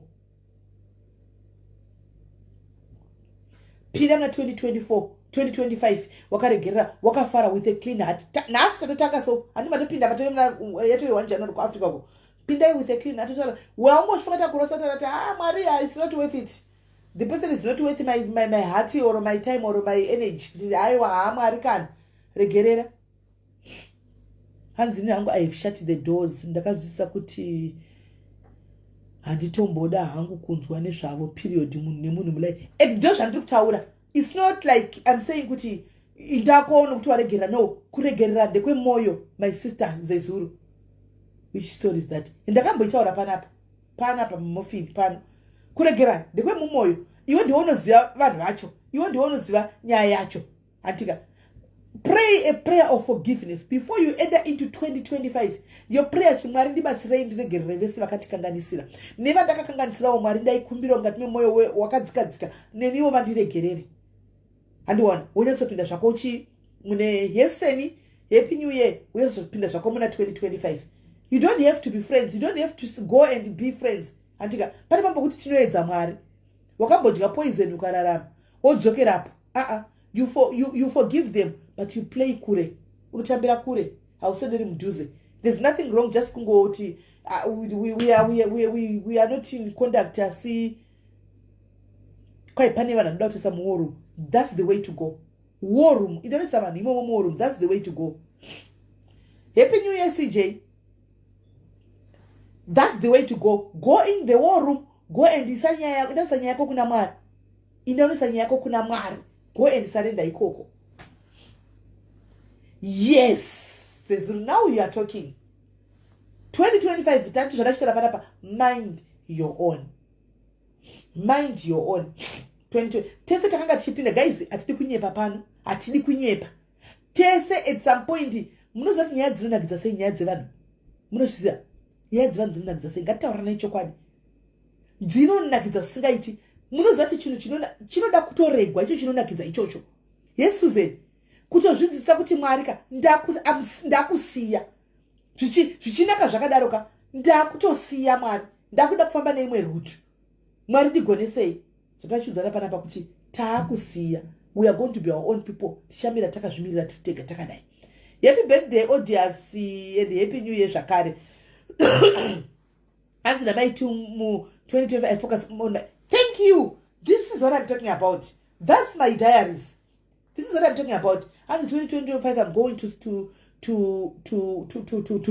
Pinda muna 2024, 2025 wakaregerera, wakafara with a clean heart. Nhasi tatotanga so handimatopinda yatoye 1 January kuAfrica ko. Pindai with a clean heart. Waongosvika kurosa tarati Mwari, it's not worth it. The person is not worth my heart or my time or my energy. Kuti aiwa Mwari kana regerera. Hanzini hangu I have shut the doors. Ndakazvisa kuti handitomboda hangu kunzwa nezvavo period munhu nemunhu mulai. Ndo zvandiri kutaura. It's not like I'm saying kuti ndakuona kuti waregerera. No, kuregerera ndekwemoyo, my sister Zezuru. Which story is that? Ndakamboitaura panapa mumofini pano. Kuregerera ndekwemumoyo. Iwe ndiwe unoziva vanhu vacho. Iwe ndiwe unoziva nyaya yacho. Handika. Pray a prayer of forgiveness before you enter into 2025. Your prayer Mwari ndibatsirei ndiregerere vese vakatikanganisira. Neva ndakakanganisirawo Mwari ndaikumbira ngati memoyo wakadzikadzika neniwo vandiregerere. Handiwana unyatsopinda zvako uchi mune yeseni happy new year, unyatsopinda zvako muna 2025. You don't have to be friends. You don't have to go and be friends. Handika pane pambo kuti tinoedza Mwari. Wakambodya poison ukararama wodzokerapo. You forgive them, but you play kure. Unotambira kure. Hausonderi mudhuze. There's nothing wrong just kungoti we are not in conduct asi kwai pane vanhu vanoda kutoisa muwar room. That's the way to go. War room. Indonesa vanhu imomo war room. That's the way to go. Happy New Year CJ. That's the way to go. Go in the war room. Go and isanya yako kuna Mwari. Indonesa yako kuna Mwari. Go and surrender ikoko. Yes. Says now you are talking. 2025 tatu zvadashira panapa. Mind your own. Mind your own. 2020. Tese takanga tichipinda guys, atidi kunyepa pano. Atidi kunyepa. Tese at some point munoziva kuti nyaya dzinonakidza sei nyaya dzevanhu. Munozviziva nyaya dzevanhu dzinonakidza sei. Ngatitaurana ichokwadi. Dzinonakidza zvisingaiti. Munoziva kuti chinhu chinoda kutoregwa icho chinonakidza ichocho. Yes Susan. Kutozvidzidzisa kuti Mwari ndakusiya. Zvichinaka zvakadaroka ndakutosiya Mwari. Ndakuda kufamba neimwe route. Mwari ndigonesei. Zvatachiudzana panapa kuti taakusiya. we are going to be our own people. Tishamira takazvimirira titega takadai. Happy birthday Odias and happy new year Shakari. Answer the mighty 2025 I focus on. Thank you. This is what I'm talking about. That's my diaries. This is what I'm talking about. And 2025 I'm going to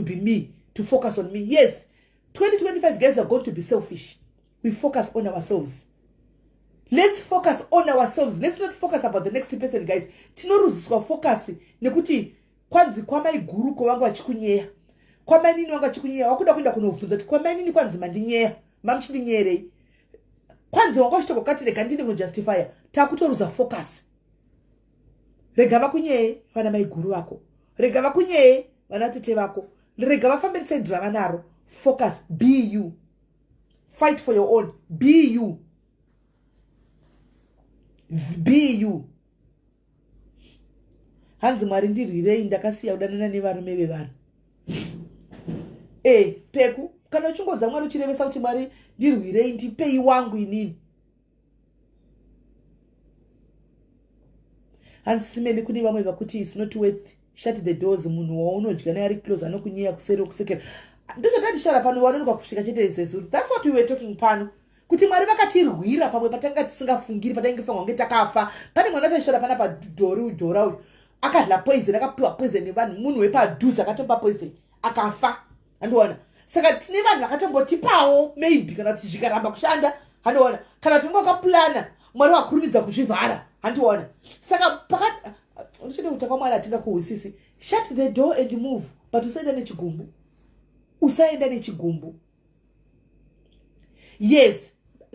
be me, to focus on me. Yes. 2025 guys are going to be selfish. We focus on ourselves. Let's focus on ourselves. Let's not focus about the next person, guys. Tinoruziswa focus nekuti kwanzi kwamai guru ko wangu achikunyeya. Kwamai nini wangu achikunyeya. Wakuda kuenda kunobvunza kuti kwamai nini kwanzi mandinyeya. Mamchindinyeerei. Kwanzi wangu achitoko katire kandini kunojustifya. Takutoruza focus. Rega vakunyeye vana mai guru wako. Rega vakunyeye vana tete vako. Rega vafambirisa drama naro. Focus. Be you. Fight for your own. Be you. Be you. Hanzi Mwari ndirwirei ndakasiya kudanana nevarume vevanhu. Peku kana uchingodza Mwari uchirevesa kuti Mwari ndirwirei ndipei wangu inini. Hanzi simeni kune vamwe vakuti it's not worth shut the doors munhu waunodya naye ari close anokunyeya kuseri okusekera. Ndozvatandishara pano wanonoka kusvika chete isesu. That's what we were talking pano. Kuti Mwari vakatirwira pamwe patanga tisingafungiri patanga funga kunge takafa. Pane mwana atashara pana padhora uyu akadla poison akapiwa poison nevanhu munhu wepadhuze akatomba poison akafa. Andiona. Saka tine vanhu vakatombotipawo maybe kana kuti zvikaramba kushanda. Andiona. Kana tinenge wakaplana Mwari wakurumidza kuzvivhara. Andiona. Saka pakati uchide kutaka Mwari atinga kuhwisisi. Shut the door and move. But usaenda nechigumbu. Usaenda nechigumbu. Yes,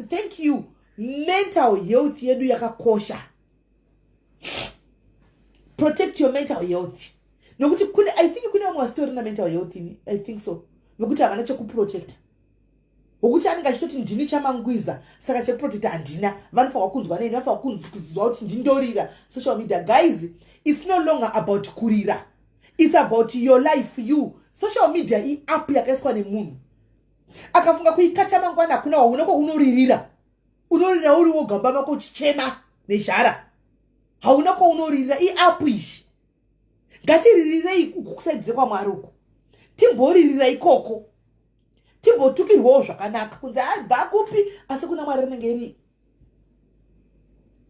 thank you. Mental health yedu yakakosha. Protect your mental health. Nokuti kune I think kune amwa story na mental health ini. I think so. Nokuti avana chekuprotect. Nokuti anenge achitoti ndini chamangwiza saka chekuprotect andina. Vanofanwa kunzwa neni, vanofanwa kunzwa kuti ndindorira. Social media guys, it's no longer about kurira. It's about your life, you. Social media I app yakaiswa nemunhu. Akafunga kuikata mangwana kuna waunako unoririra. Unoririra uri wogamba mako chichema nezhara. Haunako unoririra I app ishi. Ngatiririre kukusaidzira kwa Mwari uko. Timboririra ikoko. Timbotukirwawo zvakanaka. Kunze abva kupi asi kuna Mwari rinenge iri.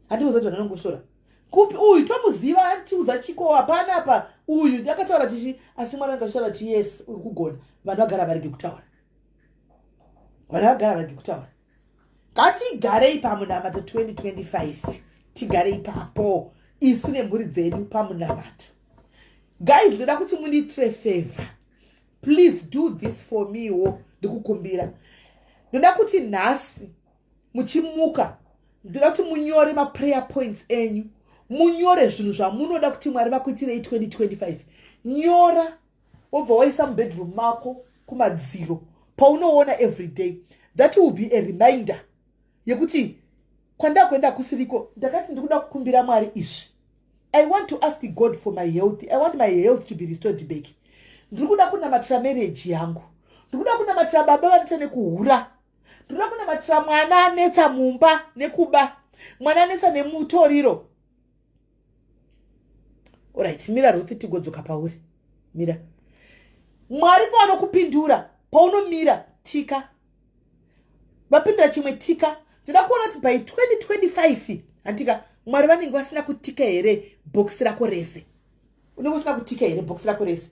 Handizoti vanongoshora. Kupi uyu tomuziva tiuza chiko hapana apa. Uyu ndakataura tichi asi Mwari angashora ti yes uri kugona. Vanhu vagara varege kutaura. Vanagara vakikutaura. Ngatigarei pamunamato 2025. Tigarei papo. Isu nemhuri dzedu pamunamato. Guys, ndoda kuti mundiitire favor. Please do this for me wo ndikukumbira. Ndoda kuti nhasi muchimuka. Ndoda kuti munyore ma prayer points enyu. Munyore zvinhu zvamunoda kuti Mwari vakuitirei 2025. Nyora obva waisa mubedroom mako kumadziro. Paunoona every day. That will be a reminder. Yekuti kwanda kwenda kusiriko ndakati ndikuda kukumbira Mwari izvi. I want to ask God for my health. I want my health to be restored back. Ndikuda kunamatira marriage yangu. Ndikuda kunamatira baba vanitsa nekuhura. Ndikuda kunamatira mwana anetsa mumba nekuba. Mwana anetsa nemutoriro. Alright, mira Ruth tigodzoka pauri. Mira. Mwari paanokupindura. Paunomira tika. Vapindura chimwe tika. Ndinoda kuona kuti by 2025 andika Mwari vanenge vasina kutika here box rako rese. Unenge usina kutika here box rako rese.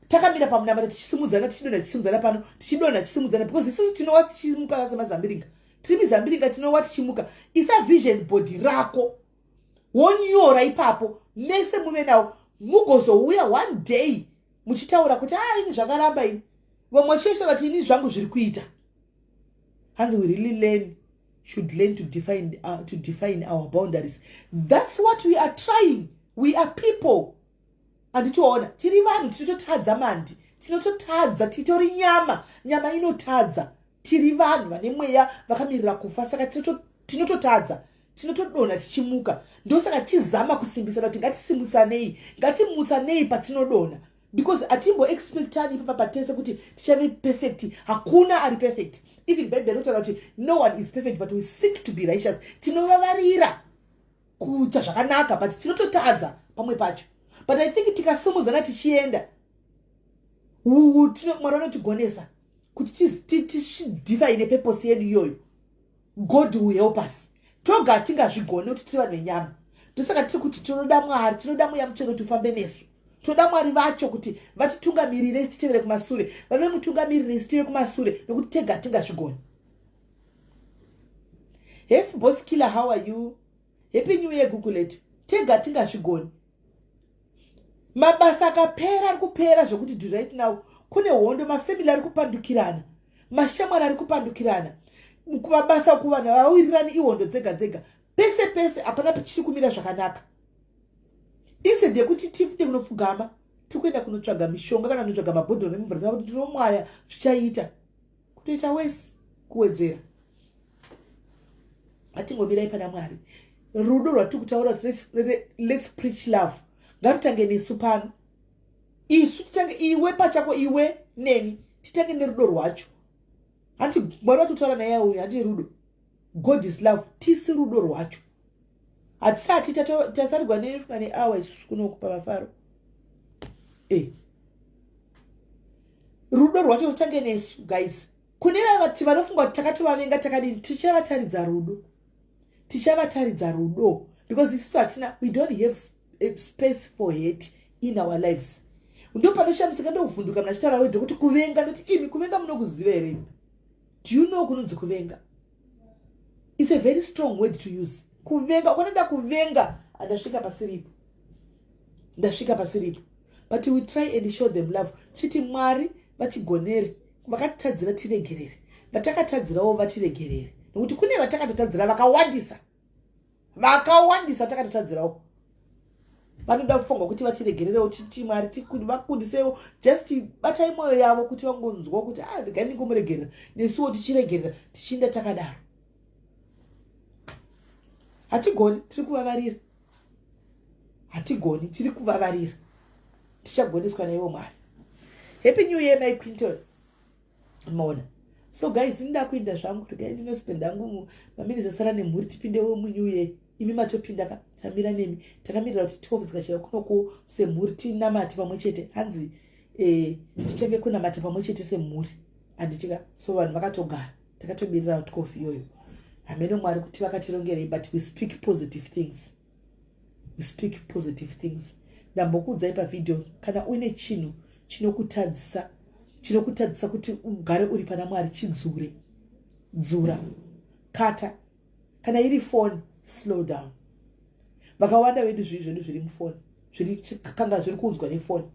Takamira pamunamata tichidonha pano tichimudzana because isusu tinowa tichimuka semazambiringa. Tiri mizambiringa tinowa tichimuka. Isa vision board rako. Wonyora ipapo mese muve nawo mugozouya one day muchitaura kuti ini zvakaramba ini. Vamwe chesha vati ini zvangu zviri kuita. Hands we really should learn to define our boundaries. That's what we are trying. We are people. And titoona tiri vanhu tinototadza mandi. Tinototadza titori nyama inotadza. Tiri vanhu vane mweya vakamirira kufa saka tinototadza. Tinotodonha tichimuka. Ndosaka tizama kusimbisana kuti ngatimusanei patinodonha. Because atimbo expectani papa patese kuti tichave perfect. Hakuna ari perfect. Even Bible notaura kuti no one is perfect but we seek to be righteous. Tinovavarira. kuita zvakanaka, but tinototadza pamwe pacho. But I think tikasimudzana tichienda, Mwari anotigonesa kuti tidefine purpose yedu iyoyo. God will help us. Toga tingazvigone kuti tiri vanhu venyama. Ndosaka tiri kuti tinoda Mwari, tinoda Mweya Mutsvene kuti ufambe nesu. Toda Mwari vacho kuti vatitungamirire titivere kumasure, vave mutungamirire sitive kumasure, nokuti tega tingazvigone. Yes, Boss Killer, how are you? Happy New Year, Google it. Tega tingazvigone. Mabasa akapera ari kupera zvokuti do right now. Kune hondo, mafamily ari kupandukirana, mashamwari ari kupandukirana, kumabasa kuvanhu vawirirani ihondo dzega dzega. Pese pese hapana pichiri kumira zvakanaka. Instead yekuti tifude kunopfugama, tikuenda kunotsvaga mishonga kana kunotsvaga mabhodhoro emvura kuti tinomwaya zvichaita kutoita wese kuwedzera. Hatingomirai pana Mwari. Rudo rwatiri kutaura kuti let's preach love. Ngatitange nesu pano. Isu titange iwe pachako, iwe neni titange nerudo rwacho. Hati Mwari watotaura naye uyu, hati rudo. God is love. Tisi rudo rwacho. Hatisati tasarirwa ne awa isusu kunokupa mafaro. Rudo rwacho titange nesu, guys. Kune vati vanofunga kuti takatovavenga takadini, tichavaratidza rudo. Tichavaratidza rudo. Because isusu hatina, we don't have a space for hate in our lives. Ndo panoshamisa ndovhunduka mnachitaura wedho kuti kuvenga, noti imi kuvenga munokuziva here. Do you know kunonzi kuvenga? It's a very strong word to use. Kuvenga, ukanenda kuvenga, ndasvika pasiripo. Ndasvika pasiripo. But we try and show them love. Chiti Mwari vatigonere, vakatadzira tiregerere. Vatakatadzirawo vatiregerere. Nokuti kune vatakatotadzira vakawandisa. Vakawandisa takatotadzirawo. Vanoda kufunga kuti vatiregererewo titi Mwari tikudi vakundisewo just batai mwoyo yavo kuti vangonzwa kuti regai ndingomuregerera. Nesuwo tichiregerera tichienda takadaro. Hatigoni, tiri kuvavarira. Hatigoni, tiri kuvavarira. Tichagoneswa naivo Mwari. Happy New Year, my Quinton. Mona. So guys, ndida kuinda zvangu kuti gai ndinospenda ngu mamiri zasara nemhuri tipindewo mu-New Year. Imi matopinda tamira nemi. Takamirira kuti 12 dzikachaya kunoko semhuri tinamate pamwe chete. Hanzi titenge kunamata pamwe chete semhuri. Anditika so vanhu vakatogara. Takatomirira 12 iyoyo. Amene Mwari kuti vakatirongerei, but we speak positive things. We speak positive things. Ndambokuudzai pavideo kana une chinhu chinokutadzisa kuti ugare uri pana Mwari, chidzure. Dzura. Kata. Kana iri phone, slow down. Vakawanda vedu zvinhu zviri mufoni. Kanga zviri kuudzwa nefoni.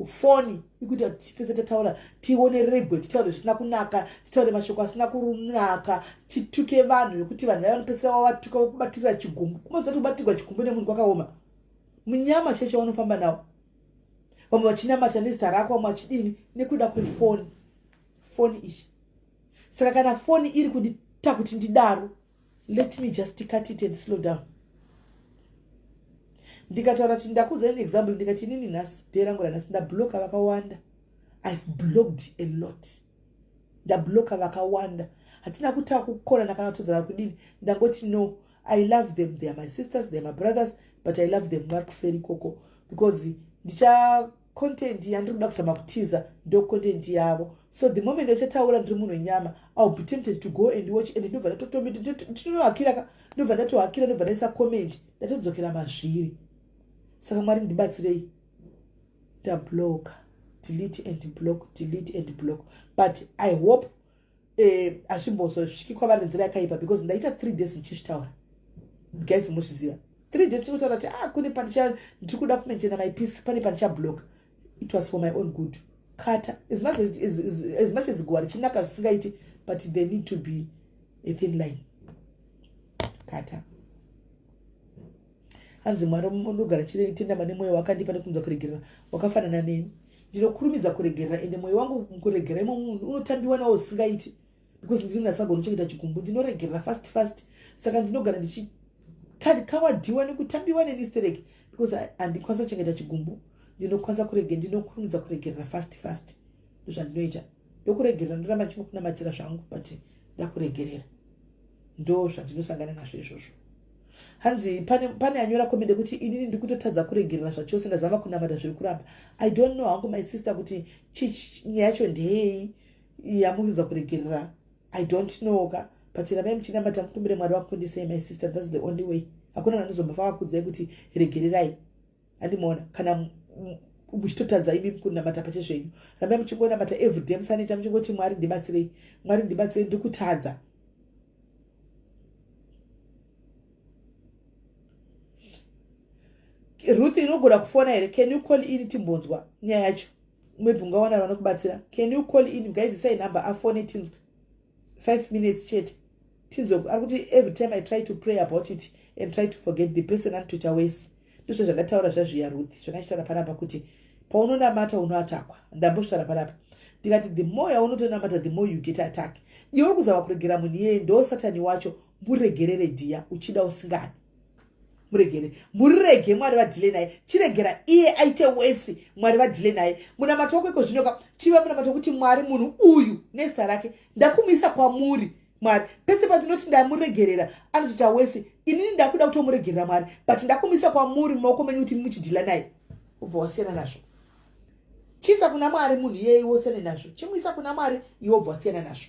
Foni ikuti tipese tataura tione regwe, titaure zvisina kunaka, titaure mashoko asina kunaka, tituke vanhu nokuti vanhu vanopesera wavatuka vokubatirira chigumbu. Kumazoto kubatirwa chigumbu nemunhu kwakaoma. Munyama cheche vanofamba nawo. Vamwe vachinamata nezita rako, vamwe vachidini nekuda kwefoni. Foni ishi. Saka kana foni iri kudita kuti ndidaro, let me just cut it and slow down. Ndikataura kuti ndakuudzai neexample ndikati inini nhasi dherangu ranhasi ndabloka vakawanda. I've blocked a lot. Ndabloka vakawanda. Hatina kutaka kukorana kana kutodzana kudini. Ndangoti no, I love them. They are my sisters, they are my brothers, but I love them kuseri koko. Because ndicha content yandiri kuda kuzama kutiza ndo content yavo. So the moment ndachataura ndiri munhu wenyama, I'll be tempted to go and watch and ndobva ndatohakira, ndobva ndaisa comment, ndatodzokera mazviri. Saka Mwari ndibatsirei. Tablock, delete and block, delete and block. But I hope azvimbozosviki kwavari nzira yakaipa, because ndaita 3 days ndichitaura. Guys, muchiziva 3 days ndikutaura kuti kune pandiri kuda kumaintaina my peace, pane pandichablock. It was for my own good. Kata as much as gwari chinaka zvisingaiti, but there need to be a thin line. Kata. Hanzi Mwari unogara chitenda mane mwoyo wakandipa nekunza kuregerera wakafanana neni. Ndinokurumidza kuregerera, ende mwoyo wangu mukuregerera munhu unotambiwa nawo usingaiti, because ndiri nasagona kuchengeta chigumbu, ndinoregerera fast. Saka ndinogara ndichikawadiwa nekutambiwa nenistereki, because handikwanisa kuchengeta chigumbu. Ndinokwanisa kuregerera, ndinokurumidza kuregerera fast. Ndozvandinoita. Ndokuregerera, ndoramba ndichikunamatira zvangu, but ndakuregerera. Ndo zvandinosangana nazvo izvozvo. hanzi pane anyora komende kuti inini ndikutotadza kuregerera zvachose ndazama kunamata zviri kuramba. I don't know hangu my sister kuti nyaya yacho ndeyei yamukudzidza kuregerera. I don't know ka but ramai muchinamata mukumbire Mwari wakundisei my sister, that's the only way. Hakuna munhu anozombova akudzai kuti regererai. Andimoona kana muchitotadza imi kunamata pachezvenyu. Ramai muchingonamata every day musanoita muchingoti Mwari ndibatsirei, Mwari ndibatsirei, ndikutadza. Ruth inogona kufona here. Can you call in timbonzwa nyaya yacho? Maybe ungawana vanokubatsira. Can you call in guys, say number afone tinzwe 5 minutes chete tinzwe akuti every time I try to pray about it and try to forget the person anotoita wese. Ndizvo zvandataura zvazviya Ruth zvakachitara panapa kuti paunonamata unoatakwa. Ndambosvara panapa ndikati the more yaunotonamata the more you get attack. Iwe uri kuzama kuregera munhu iyeye ndo satani wacho. Muregerere dhiya uchida usingani. Murege Mwari vadhile naye. Chiregera iye aite wesi Mwari vadhile naye. Munamata wako iko zvinoka chiva munamata kuti Mwari munhu uyu nezita rake ndakumisa kwamuri Mwari. Pese pandinoti ndamuregerera anotoita wesi. Inini ndakuda kutomuregerera Mwari but ndakumisa kwamuri mumaoko menyu kuti muchidhila naye. Ubva wasiyana nazvo. Chisa kuna Mwari munhu iyeye wosiyana nazvo. Chimwisa kuna Mwari iwe ubva wasiyana nazvo.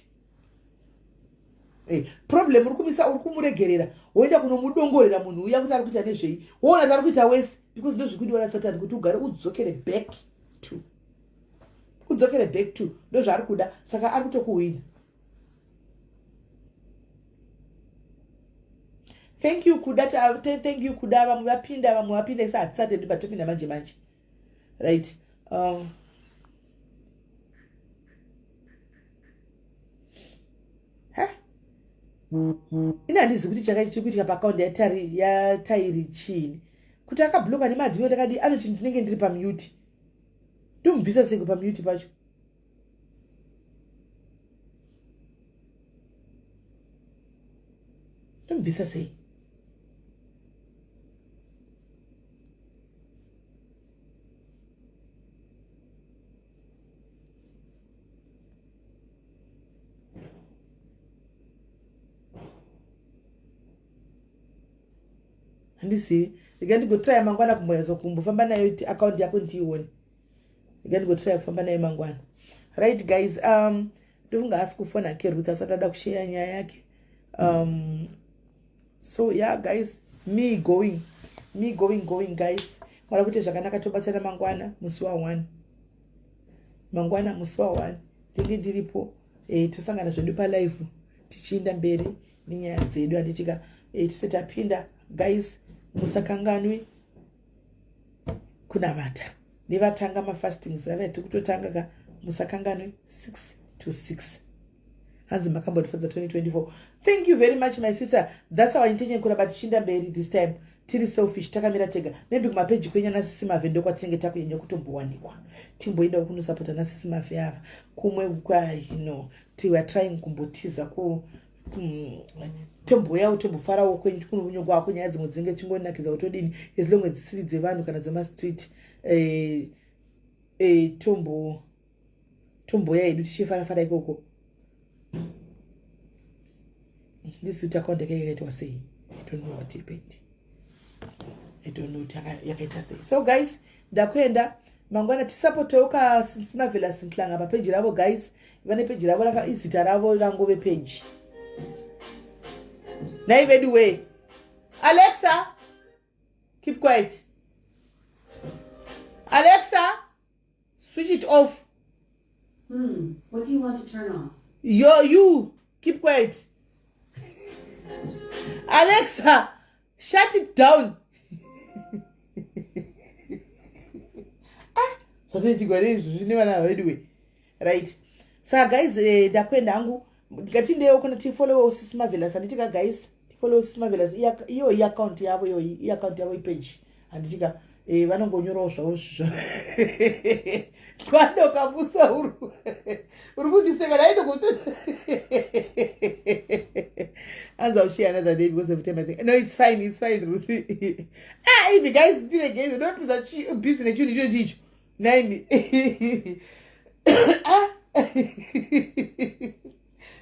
Problem uri kumisa uri kumuregerera woenda kunomudongorera munhu uya kuti ari kuita nezvei woona kuti ari kuita wese because ndozviri kundiona Satani kuti ugare udzokere back to ndozvaari kuda saka ari kutokuwina. Thank you kuda vamwe vapinda isa hatisati ndibatopinda manje right. Ina handizi kuti chakaichi chiri kuitika paakaunti yatairi chini kuti akabhloka nemadhimwe takadi anoti ndinenge ndiri pamute. Ndomubvisa sei pamute pacho? Ndomubvisa sei? Handisi ndigandigotry mangwana kumwezo kumbofamba nayo account yako ndiione. Ndigandigotry kufamba nayo mangwana. Right guys, ndonga asikufona ke Ruth asatada kushare nyaya yake. So yeah guys, me going guys. Mara kuti zvakanaka tobatsana mangwana musi wa 1. Mangwana musi wa 1. Ndinge ndiripo tosangana zvedu pa live tichienda mberi nenyaya dzedu anditika tisetapinda guys. Musakanganwi kunamata nevatanga mafastings vavati kutotanga ka musakanganwi 6 to 6 hanzi makambotifadza 2024. Thank you very much my sister, that's our intention kuramba tichinda mberi this time tiri selfish takamira tega maybe kumapeji kwenyana Sisimave ndo kwatinenge takunyanya kutombowanikwa timboenda kunosapota naSisimave ava kumwe kwa we were trying kumbotiza ku tembo yao tombofarawo kwenyu kuno kunyongwa kwako nyaya dzimwe dzinenge chingonakiza kutodini as long as dzisiri dzevanhu kana dzemastreet tombo yaedu tichifara ikoko. This is account yakaitwa sei. I don't know what happened. I don't know yakaita sei. So guys, ndakwenda mangwana tisapotewo ka Marvelous Nklanga pa page ravo guys. Vane page ravo raka izita ravo rangove page. Now by the way, Alexa, keep quiet. Alexa, switch it off. What do you want to turn off? You keep quiet. Alexa, shut it down. Right. So guys, ndakwenda hangu ndikati ndeyo kuna tifollow Sisimave anditika guys follow Sisimave iyo account yavo iyo account yavo page anditika vanongonyora zvavo kwando kamusa uri kundiseka naito kuti anza ushare another day because of time I think no it's fine Ruth if guys did again don't put a business you chicho naimi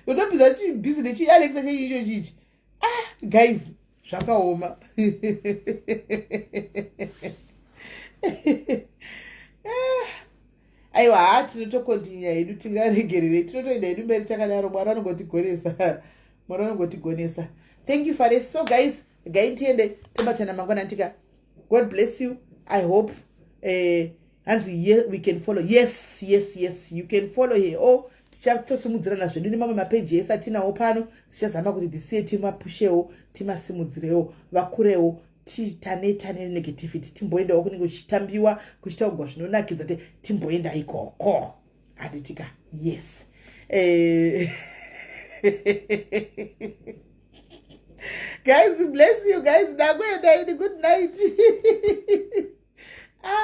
Don't be that business. Alexa, guys, zvakaoma. Aiwa, tinotokontinya hedu tingaregerere, tinotoenda hedu mberi takadaro. Mwari anongotigonesa, Mwari anongotigonesa. Thank you for this. So guys, gaitiende tobatana mangwana tika. God bless you. I hope and we can follow. Yes, you can follow here. Oh, tichatosimudzirana zvedu nemamwe mapeji ese atinawo pano. Tichazama kuti tisiye timapushewo, timasimudzirewo, vakurewo, titane negativity. Timboendawo kunenge kuchitambiwa, kuchitaugwa zvinonakidza kuti timboenda ikoko. Aditika, yes. Guys, bless you guys. Good night.